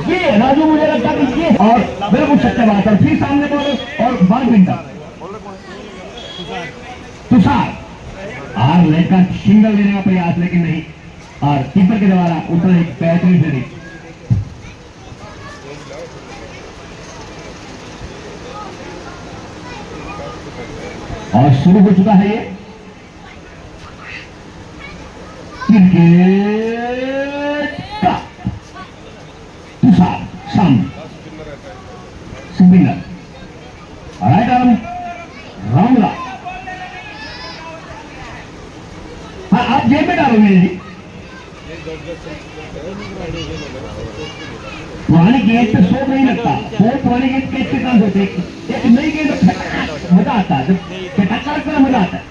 ये राजू मुझे लगता है कि ये और बिल्कुल सत्य बात है। फिर सामने बॉलर और बागविंदर तुषार आर लेकर सिंगल लेने का प्रयास, लेकिन नहीं। और कीपर के द्वारा उतना एक बेहतरीन फील्डिंग। और शुरू हो चुका है ये क्रिकेट का। तुषार सामने स्पिनर, राइट आर्म रामला। हाँ आप जेब में डालोगे जी। पुरानी गेंद पे शोर नहीं लगता, पुरानी गेंद कैच के काम होते। एक नई गेंद मजा आता है, जब चटाका लगता है मजा आता है।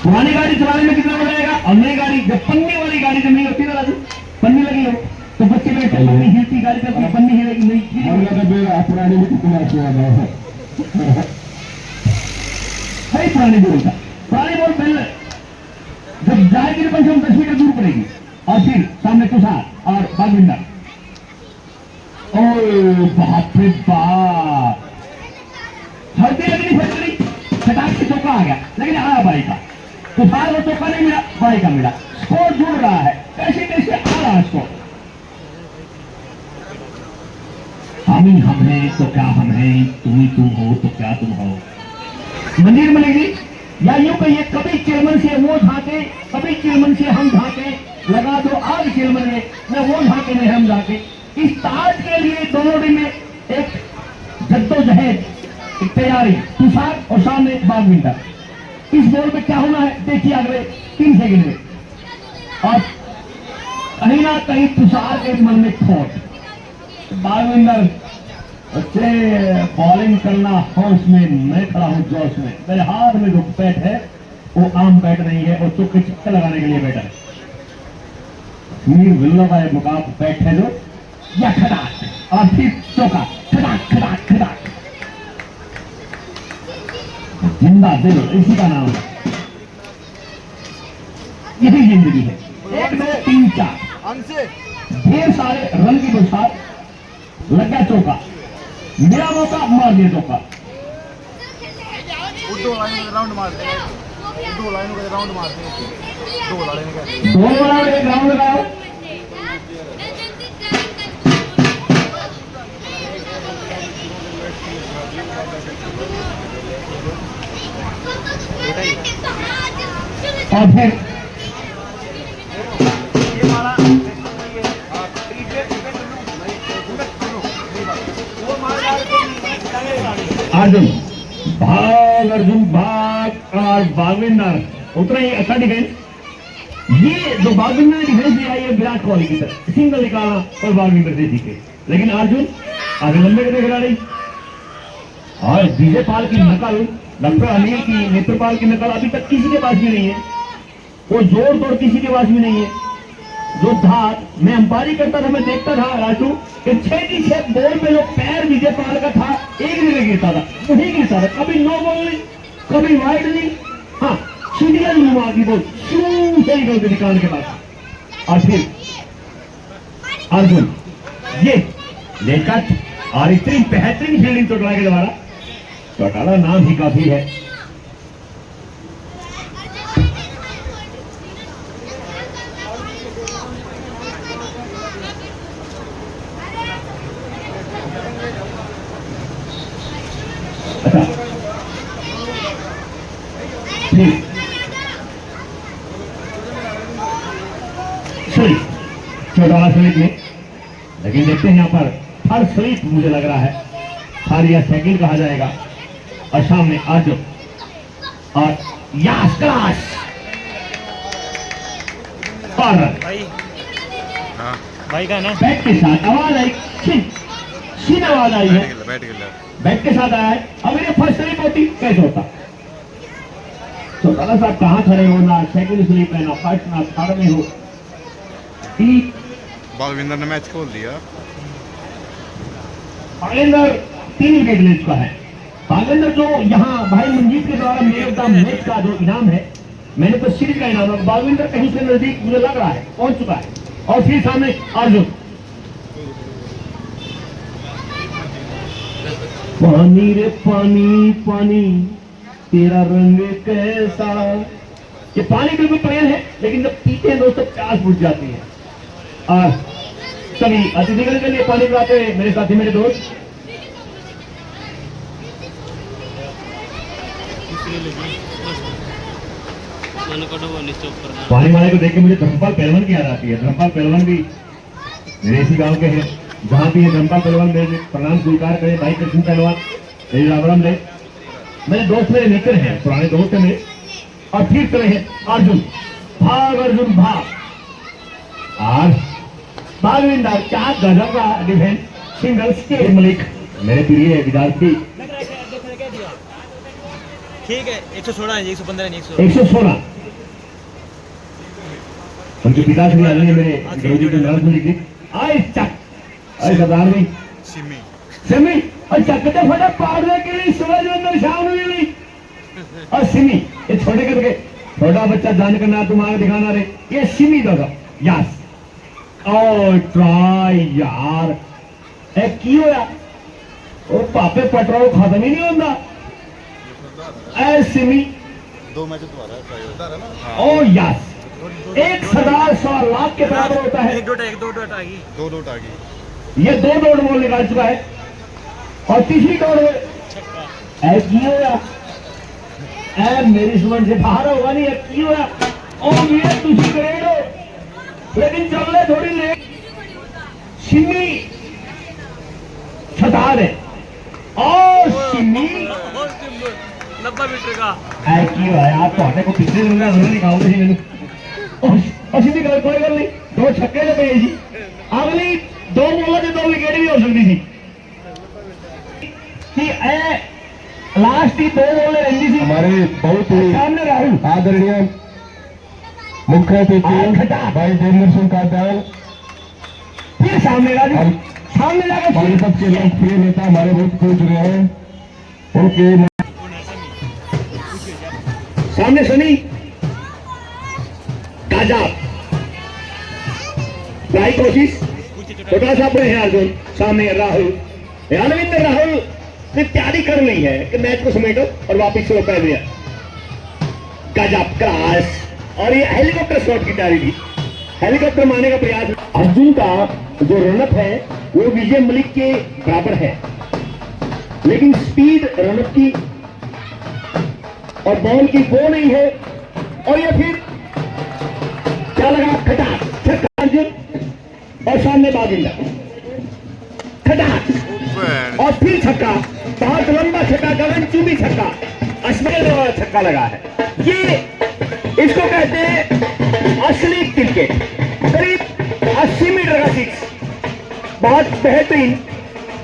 पुरानी गाड़ी चलाने में कितना मजा आएगा और नई गाड़ी, जब पन्नी वाली गाड़ी जब नहीं होती ना राजू, पन्नी लगी हो तो बच्चे में पन्नी हिलती गाड़ी पे, पन्नी हिलेगी नहीं। पुरानी में कितना है पुरानी बॉल का, पुरानी बॉल पहले जब जाएगी तो कम से कम 10 मीटर दूर पड़ेगी। और फिर सामने तुषार और बागविंदर। ओ बाप रे बाप, हल्दी लगनी फटकरी, फटाक से चौका आ गया, लेकिन आया बाई का। तुषार को चौका नहीं मिला, बाई का मिला। स्कोर जुड़ रहा है, कैसे कैसे आ रहा है स्कोर। हम ही हम हैं तो क्या हम हैं, तुम ही तुम हो तो क्या तुम हो। मंजीत मलिक जी, या यूं कहिए कभी चेयरमैन से वो झांके, कभी चेयरमैन से हम झांके, लगा दो आग चेयरमैन में, न वो झांके में हम झांके। इस ताज के लिए दोनों दिन में एक जद्दोजहद, एक तैयारी, तुषार और सामने बागविंदर। इस बॉल पे क्या होना है देखिए अगले 3 सेकंड में। और कहीं ना कहीं तुषार के मन में थॉट, बागविंदर बच्चे बॉलिंग करना होश में, मैं खड़ा हूँ जोश में, मेरे हाथ में जो बैट है वो आम बैट नहीं है, वो चुपके चक्के लगाने के लिए बैट है। मीर विल्लो का एक मुकाम बैट है जो या खड़ाक और फिर चौका, खड़ाक खड़ाक खड़ाक, जिंदा दिल इसी का नाम है। यही जिंदगी है। 1 2 3 4 ढेर सारे रन की बरसात, लगा चौका, मेरा मौका, मार दिया चौका। दो लाइन राउंड मारते हैं, दो लाइनों का राउंड मारते हैं, दो लाइन का दो बड़ा एक राउंड लगाओ। और फिर अर्जुन भाग, अर्जुन भाग और बागविंदर उतना ही अच्छा डिफेंस। ये जो बागविंदर ने डिफेंस दिया है विराट कोहली की तरह सिंगल निकाला और बागविंदर से जीते, लेकिन अर्जुन आगे लंबे के खिलाड़ी और विजय पाल की नकल, डॉक्टर अनिल की, नेत्रपाल की नकल अभी तक किसी के पास भी नहीं है। वो जोड़ तोड़ किसी के पास भी नहीं है। जो धार मैं अंपायरिंग करता था, मैं देखता था राजू कि 6 बॉल पे जो पैर विजय पाल का था एक जगह गिरता था, वही गिरता था, कभी नो बॉल नहीं, कभी वाइड नहीं, हाँ सीढ़ियां नहीं मारती बॉल शू से निकलती थी कान के पास। और फिर अर्जुन ये लेकर और इतनी बेहतरीन फील्डिंग चौटाला के द्वारा, चौटाला नाम ही काफी है। चौटाला स्लिप में, लेकिन देखते हैं यहाँ पर हर स्लिप मुझे लग रहा है हर या सेकंड कहा जाएगा। और सामने अर्जुन और यास क्लास और भाई का ना बैट के साथ आवाज आई, छीन आवाज आई है, बैट के साथ आया है। अब ये फर्स्ट स्लिप होती कैसे होता? चौटाला साहब कहाँ खड़े हो, ना सेकंड स्लिप है, ना फर्स्ट ना थर्ड में हो। बागविंदर ने मैच खोल दिया। बागेंद्र 3 विकेट ले चुका है। बागेंद्र जो यहाँ भाई मंजीत के द्वारा मैन ऑफ द मैच का जो इनाम है, मैंने तो सीरीज का इनाम है, बागेंद्र कहीं से नजदीक मुझे लग रहा है पहुंच चुका है। और फिर सामने अर्जुन, पानी रे पानी पानी तेरा रंग कैसा। ये पानी बिल्कुल प्लेन है, लेकिन जब पीते हैं दोस्तों प्यास बुझ जाती है। और सभी अतिथिगण के लिए पानी पिलाते हैं मेरे साथी, मेरे दोस्त। पानी वाले को देख के मुझे धर्मपाल पहलवान की याद आती है। धर्मपाल पहलवान भी मेरे इसी गांव के हैं, जहां भी है धर्मपाल पहलवान मेरे प्रणाम स्वीकार करें। भाई कृष्ण पहलवान मेरी राम ले, मेरे दोस्त मेरे मित्र हैं, पुराने दोस्त हैं मेरे। और फिर चले हैं अर्जुन भाग, अर्जुन भाग। और बागविंदर क्या गजब का डिफेंस, सिंगल स्टेट मलिक मेरे प्रिय विद्यार्थी। ठीक है 116 नहीं 115 नहीं 116 उनके पिता श्री आदरणीय मेरे गुरुजी के नाम लिखी आए चक आए सरदार भाई सिमी और चकते फटे पाड़ने के लिए सूरज अंदर शाम हुई नहीं। और सिमी ये छोटे करके छोटा बच्चा जान करना तुम्हारा दिखाना रे, ये सिमी दो यस। ओ ट्राई यार ए की होया ओ पापे पेट्रोल खत्म ही नहीं होता। ए सिमी 2 मैच दोबारा ओ यस, 1,100 लाख के बराबर होता है। 1 डॉट आ गई 2 डॉट आ गई। ये 2 डॉट बॉल निकाल चुका है और तीसरी डॉट ए की होया ए मेरी समझ से बाहर होगा नहीं। ए की होया ओ ये तुझी ग्रेड हो, लेकिन चल रहे थोड़ी लेट। सिमी छता दे और सिमी 90 मीटर का ऐ की होया आप तो को पिछले दिन का जरूर निकाल दे मैंने। और सिमी कोई गल नहीं, 2 छक्के तो पे जी, अगली 2 बॉलों से 2 विकेट भी हो सकती थी। लास्ट ही 2 बॉल रंजी सिंह हमारे बहुत ही सामने राहुल आदरणीय मुख्य अतिथि भाई देवेंद्र सिंह काटाल, फिर सामने राजू हम सामने जाकर हमारे सबसे लोकप्रिय नेता हमारे बहुत खुश रहे हैं उनके सामने सनी काजाब ट्राई कोशिश छोटा सा अपने है अर्जुन सामने राहुल यानविंदर राहुल ने तैयारी कर ली है कि मैच को समेटो और वापिस स्लो कर दिया काजाब क्रॉस और ये हेलीकॉप्टर शॉट की तैयारी थी, हेलीकॉप्टर मारने का प्रयास। अर्जुन का जो रनअप है वो विजय मलिक के बराबर है, लेकिन स्पीड रनअप की और बॉल की वो नहीं है। और ये फिर क्या लगा खटाक छक्का अर्जुन और सामने बागिंदर खटाक और फिर छक्का, बहुत लंबा छक्का, गगनचुंबी छक्का, अश्मेल वाला छक्का लगा है। ये इसको कहते हैं असली क्रिकेट, करीब 80 मीटर का सिक्स, बहुत बेहतरीन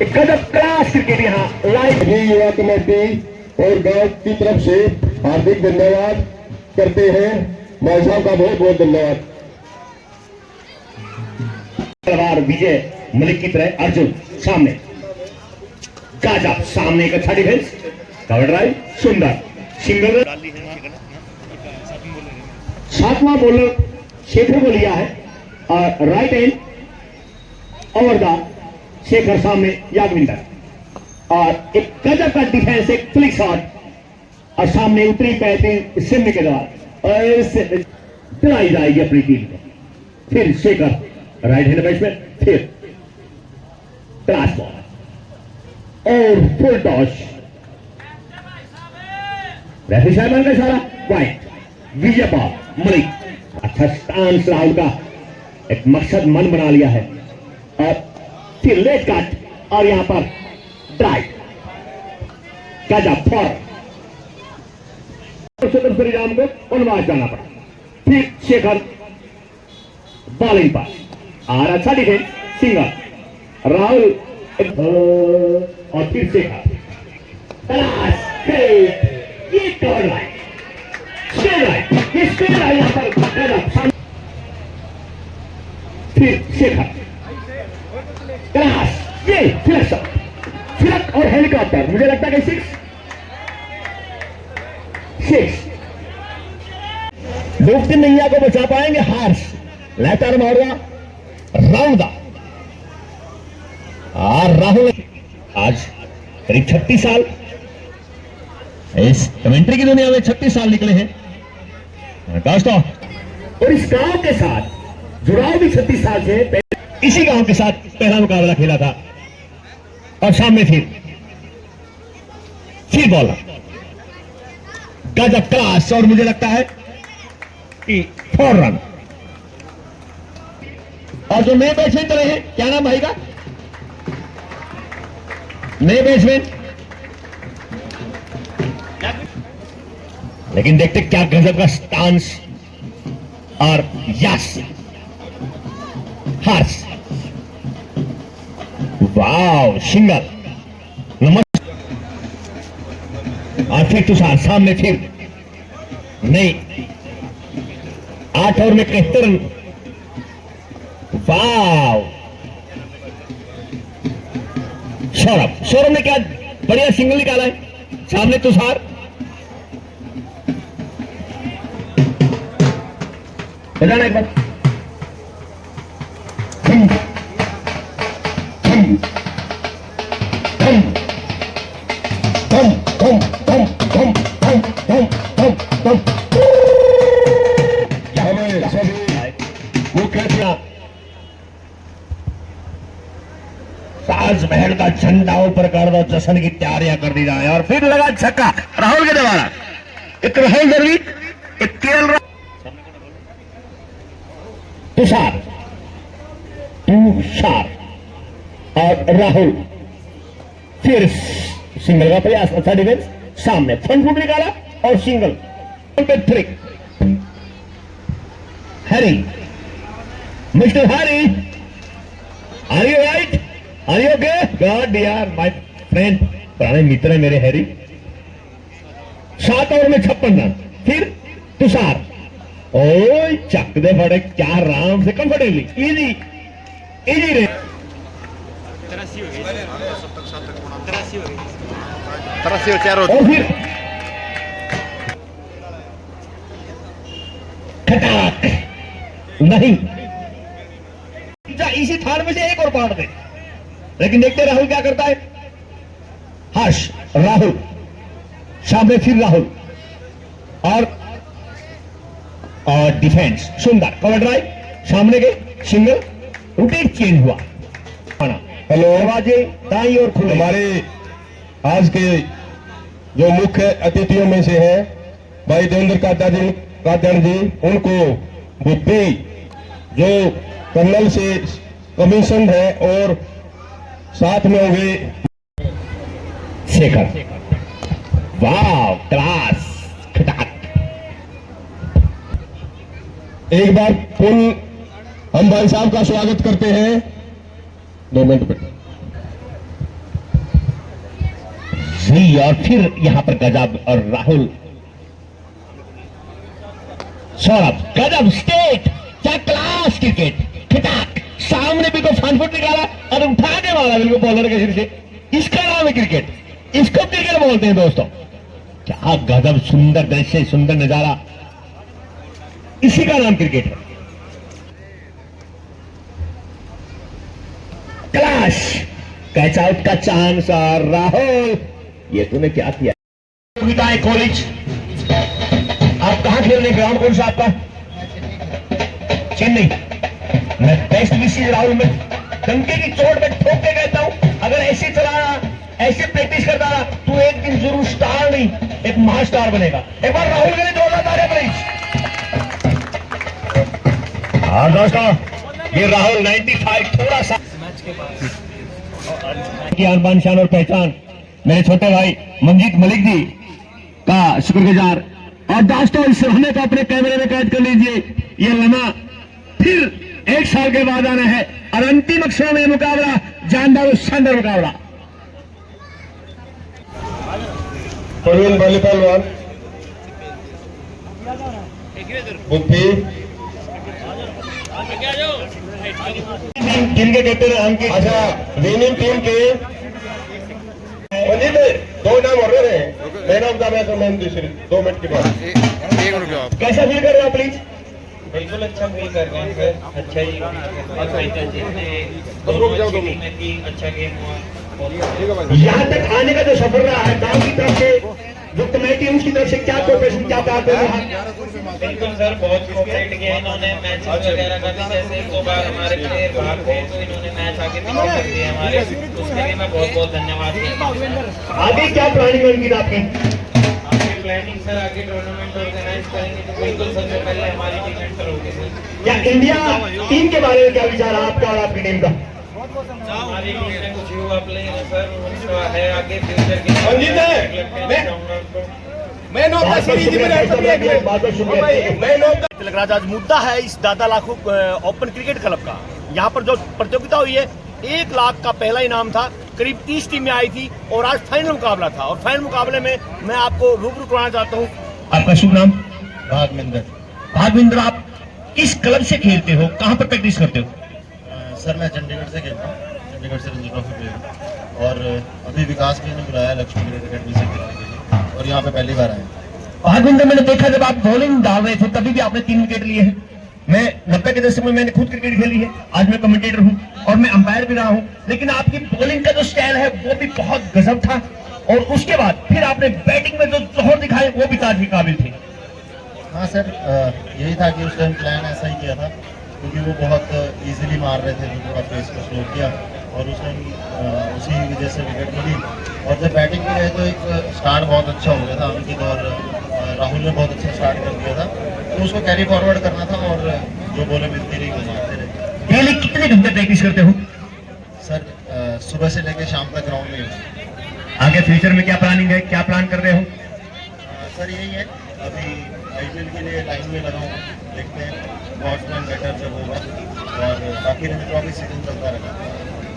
एक गजब क्लास क्रिकेट यहाँ लाइव। युवा कमेटी और गांव की तरफ से हार्दिक धन्यवाद करते हैं, भाई साहब का बहुत बहुत धन्यवाद। विजय मलिक की तरह अर्जुन सामने काजाब सामने एक अच्छा डिफेंस कवर ड्राइव सुंदर सिंगल। सातवां बॉलर शेखर को लिया है और right and over the Shekhar सामने यादविंदर और एक गजब का डिफेंस, एक फ्लिक शॉट और सामने उतरी पैते सिम के द्वारा और इससे दिलाई जाएगी अपनी टीम को। फिर शेखर राइट हैंड बैट्समैन, फिर क्लास बॉल और फुल टॉस, रेफरी साहब का इशारा वाइट, विजय बॉल मलिक। अच्छा स्टांस राहुल का, एक मकसद मन बना लिया है और फिर लेट कट और यहां पर ड्राइव गजब फॉर श्रीराम को वनवास जाना पड़ा। फिर शेखर बॉलिंग पर और अच्छा डिफेंस सिंगल राहुल और फिर शेखर ये कवर लाइन यहाँ पर फिर शेखर क्लास, ये फ्लक और हेलीकॉप्टर, मुझे लगता है कि 6 डूबती नैया को बचा पाएंगे हार्स, लेफ्ट आर्म मारूंगा राउंड और राहुल आज करीब 36 साल इस कमेंट्री की दुनिया में 36 साल निकले हैं दोस्तों, और इस गांव के साथ जुड़ाव भी 36 साल से इसी गांव के साथ पहला मुकाबला खेला था। और सामने फिर बॉलर गजब क्लास और मुझे लगता है कि 4 रन। और जो नए बैट्समैन चले हैं, क्या नाम भाई का, नए बैट्समैन, लेकिन देखते क्या गजब का स्टांस और यस हर्ष, वाव सिंगल नमस्कार। और फिर तुषार सामने, फिर नहीं 8 ओवर में 71 रन, वाव सौरभ ने क्या बढ़िया सिंगल निकाला है। सामने तुषार बजाना एक बार, ताजमहल का झंडा ऊपर कर दो, जश्न की तैयारियां कर दी जाए। और फिर लगा छक्का राहुल के द्वारा, एक राहुल द्रविड़, एक केएल तुषार और राहुल, फिर सिंगल का प्रयास, अच्छा डिफेंस, सामने फ्रंट फुट निकाला और single trick. Harry, mister Harry, are you right, are you okay? God dear my friend, पुराने मित्र है मेरे हैरी। 7 ओवर में 56 रन। फिर तुषार, ओ चक दे बड़े, क्या आराम से कंफर्टेबली इजी इजी रे। 83 और 4 और फिर खटाक नहीं, इसी थार में से एक और पाड़ दे। लेकिन देखते राहुल क्या करता है। हर्ष, राहुल, सामने फिर राहुल और डिफेंस सुंदर कवर ड्राइव, सामने के सिंगल, विकेट चेंज हुआ। हेलो, दरवाजे दाईं और खुले। हमारे आज के जो मुख्य अतिथियों में से है भाई देवेंद्र कादयान जी, उनको बुद्धि जो कर्नल से कमीशन है और साथ में होंगे शेखर, वाह क्लास, खटाक। एक बार पुनः हम भाई साहब का स्वागत करते हैं। 2 मिनट पे जी, और फिर यहां पर गजब और राहुल, सौरभ, गजब स्टेट, क्या क्लास क्रिकेट, खटाक, सामने भी को फनफुट निकाला और उठा के मारा बिल्कुल बॉलर के सिर से। इसका नाम है क्रिकेट, इसको क्रिकेट बोलते हैं दोस्तों। क्या गजब, सुंदर दृश्य, सुंदर नजारा, इसी का नाम क्रिकेट है। क्लास, कैच आउट का चांस और राहुल, ये तूने क्या किया। कॉलेज, आप कहां खेल रहे, ग्राउंड कौन सा आपका। चेन्नई। मैं बेस्ट विशेष राहुल में डंके की चोट में ठोक के कहता हूं, अगर ऐसे चलाना, ऐसे प्रैक्टिस करता रहा, तू एक दिन जरूर स्टार नहीं, एक महास्टार बनेगा। एक बार राहुल के लिए जोरदार तालियां प्लीज। हाँ दोस्तों, ये राहुल 95 थोड़ा सा की अनबान शान और पहचान मेरे छोटे भाई मंजीत मलिक जी का शुक्रगुजार। और दोस्तों, इस समय को अपने कैमरे में कैद कर लीजिए। ये लम्हा फिर 1 साल के बाद आना है और अंतिम अक्षरों में मुकाबला जानदार और शानदार मुकाबला। प्रवीण बाली पहलवान, बुद्धि टीम के कैप्टन अंकित। अच्छा, विनिंग टीम के मंजीत 2 नाम हो रहे हैं। मैन ऑफ द मैच और मैन दूसरी 2 मिनट के बाद। एक रुक जाओ। कैसा फील कर रहे हो आप प्लीज। बिल्कुल अच्छा फील कर रहे हैं सर, अच्छा ही रुक जाओ 2 में भी अच्छा गेम हुआ। यहाँ तक आने का जो सफर रहा है गांव की तरफ से, जो कमेटी है उसकी तरफ से क्या कोऑपरेशन, क्या प्यार कर रहा है। बिल्कुल सर, बहुत कोऑपरेट किया इन्होंने। मैच वगैरह का भी जैसे 2 बार हमारे प्लेयर बाहर थे तो इन्होंने मैच आगे विकेट कर दिए हमारे, उसके लिए मैं बहुत बहुत धन्यवाद करता। आगे क्या प्लानिंग है उनकी आपकी। आगे प्लानिंग सर, आगे टूर्नामेंट ऑर्गेनाइज करेंगे तो बिल्कुल सबसे पहले हमारी टीम एंटर होगी सर। क्या इंडिया टीम के बारे में क्या विचार है आपका और आपकी टीम का। हमारी टीम में कुछ युवा प्लेयर है सर, उनका है आगे फ्यूचर की। Man of the series Tilakraj आज मुद्दा है इस दादा लाखों ओपन क्रिकेट क्लब का। यहाँ पर जो प्रतियोगिता हुई है, 1 लाख का पहला इनाम था, करीब 30 टीमें आई थी और आज फाइनल मुकाबला था। और फाइनल मुकाबले में मैं आपको रूबरू कराना चाहता हूँ। आपका शुभ नाम। भागमिंदर। भागविंदर, आप किस क्लब से खेलते हो, कहाँ पर प्रैक्टिस करते हो। सर मैं चंडीगढ़ से खेलता हूँ, चंडीगढ़ से रणजी ट्रॉफी प्लेयर, और अभी विकास जी ने बुलाया लक्ष्मी क्रिकेट अकेडमी से खेलने के लिए, और यहाँ पे पहली बार आए। भागविंदर, मैंने देखा जब आप बॉलिंग डाल रहे थे तभी भी आपने 3 विकेट लिए हैं। मैं 90 के दशक में मैंने खुद क्रिकेट खेली है, आज मैं कमेंटेटर हूँ और मैं अंपायर भी रहा हूँ, लेकिन आपकी बॉलिंग का जो स्टाइल है वो भी बहुत गजब था। और उसके बाद फिर आपने बैटिंग में जो जोहर दिखाए वो भी तारीफ के काबिल थे। हाँ सर, यही था कि उस टाइम प्लान ऐसा ही किया था, क्योंकि वो बहुत इजीली मार रहे थे, जो थोड़ा पेस को स्लो किया और उस टाइम उसी वजह से विकेट मिली। और जब बैटिंग में गए तो एक स्टार्ट बहुत अच्छा हो गया था अंकित, और राहुल ने बहुत अच्छा स्टार्ट कर दिया था, तो उसको कैरी फॉरवर्ड करना था और जो बॉलें मिलती रही वो मारते रहे। डेली कितने घंटे प्रैक्टिस करते हो। सर सुबह से लेकर शाम तक ग्राउंड में ही। आगे फ्यूचर में क्या प्लानिंग है, क्या प्लान कर रहे हो। सर यही है, अभी आईपीएल के लिए लाइन में लगा हूँ, देखते हैं बैट्समैन बेटर जब होगा, और बाकी रणजी ट्रॉफी सीजन चलता रहेगा।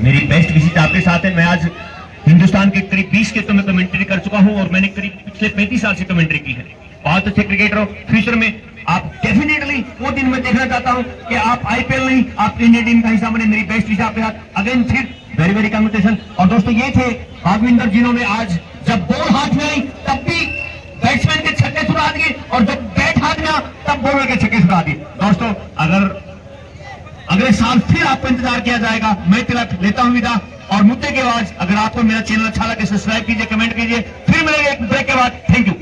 मेरी बेस्ट विशेष आपके साथ है। मैं आज हिंदुस्तान के करीब 20 खेतों में कमेंट्री कर चुका हूं और मैंने करीब पिछले 35 साल से कमेंट्री की है। बहुत अच्छे क्रिकेटर हो, फ्यूचर में आप डेफिनेटली वो दिन मैं देखना चाहता हूं कि आप आईपीएल नहीं, आप इंडियन टीम का हिस्सा बने। मेरी बेस्ट विश आपके साथ। अगेन फिर वेरी वेरी कांग्रेचुलेशन। और दोस्तों ये थे भागविंदर जिन्होंने आज जब बॉल हाथ में आई तब भी बैट्समैन के छक्के छुड़ा दिए और जब बैट हाथ में आ तब बॉलर के छक्के छुड़ा दिए। दोस्तों अगर अगले साल फिर आपको इंतजार किया जाएगा। मैं तिलक लेता हूं विदा। और मुद्दे के बाद अगर आपको मेरा चैनल अच्छा लगे सब्सक्राइब कीजिए, कमेंट कीजिए। फिर मिलेंगे एक ब्रेक के बाद। Thank you.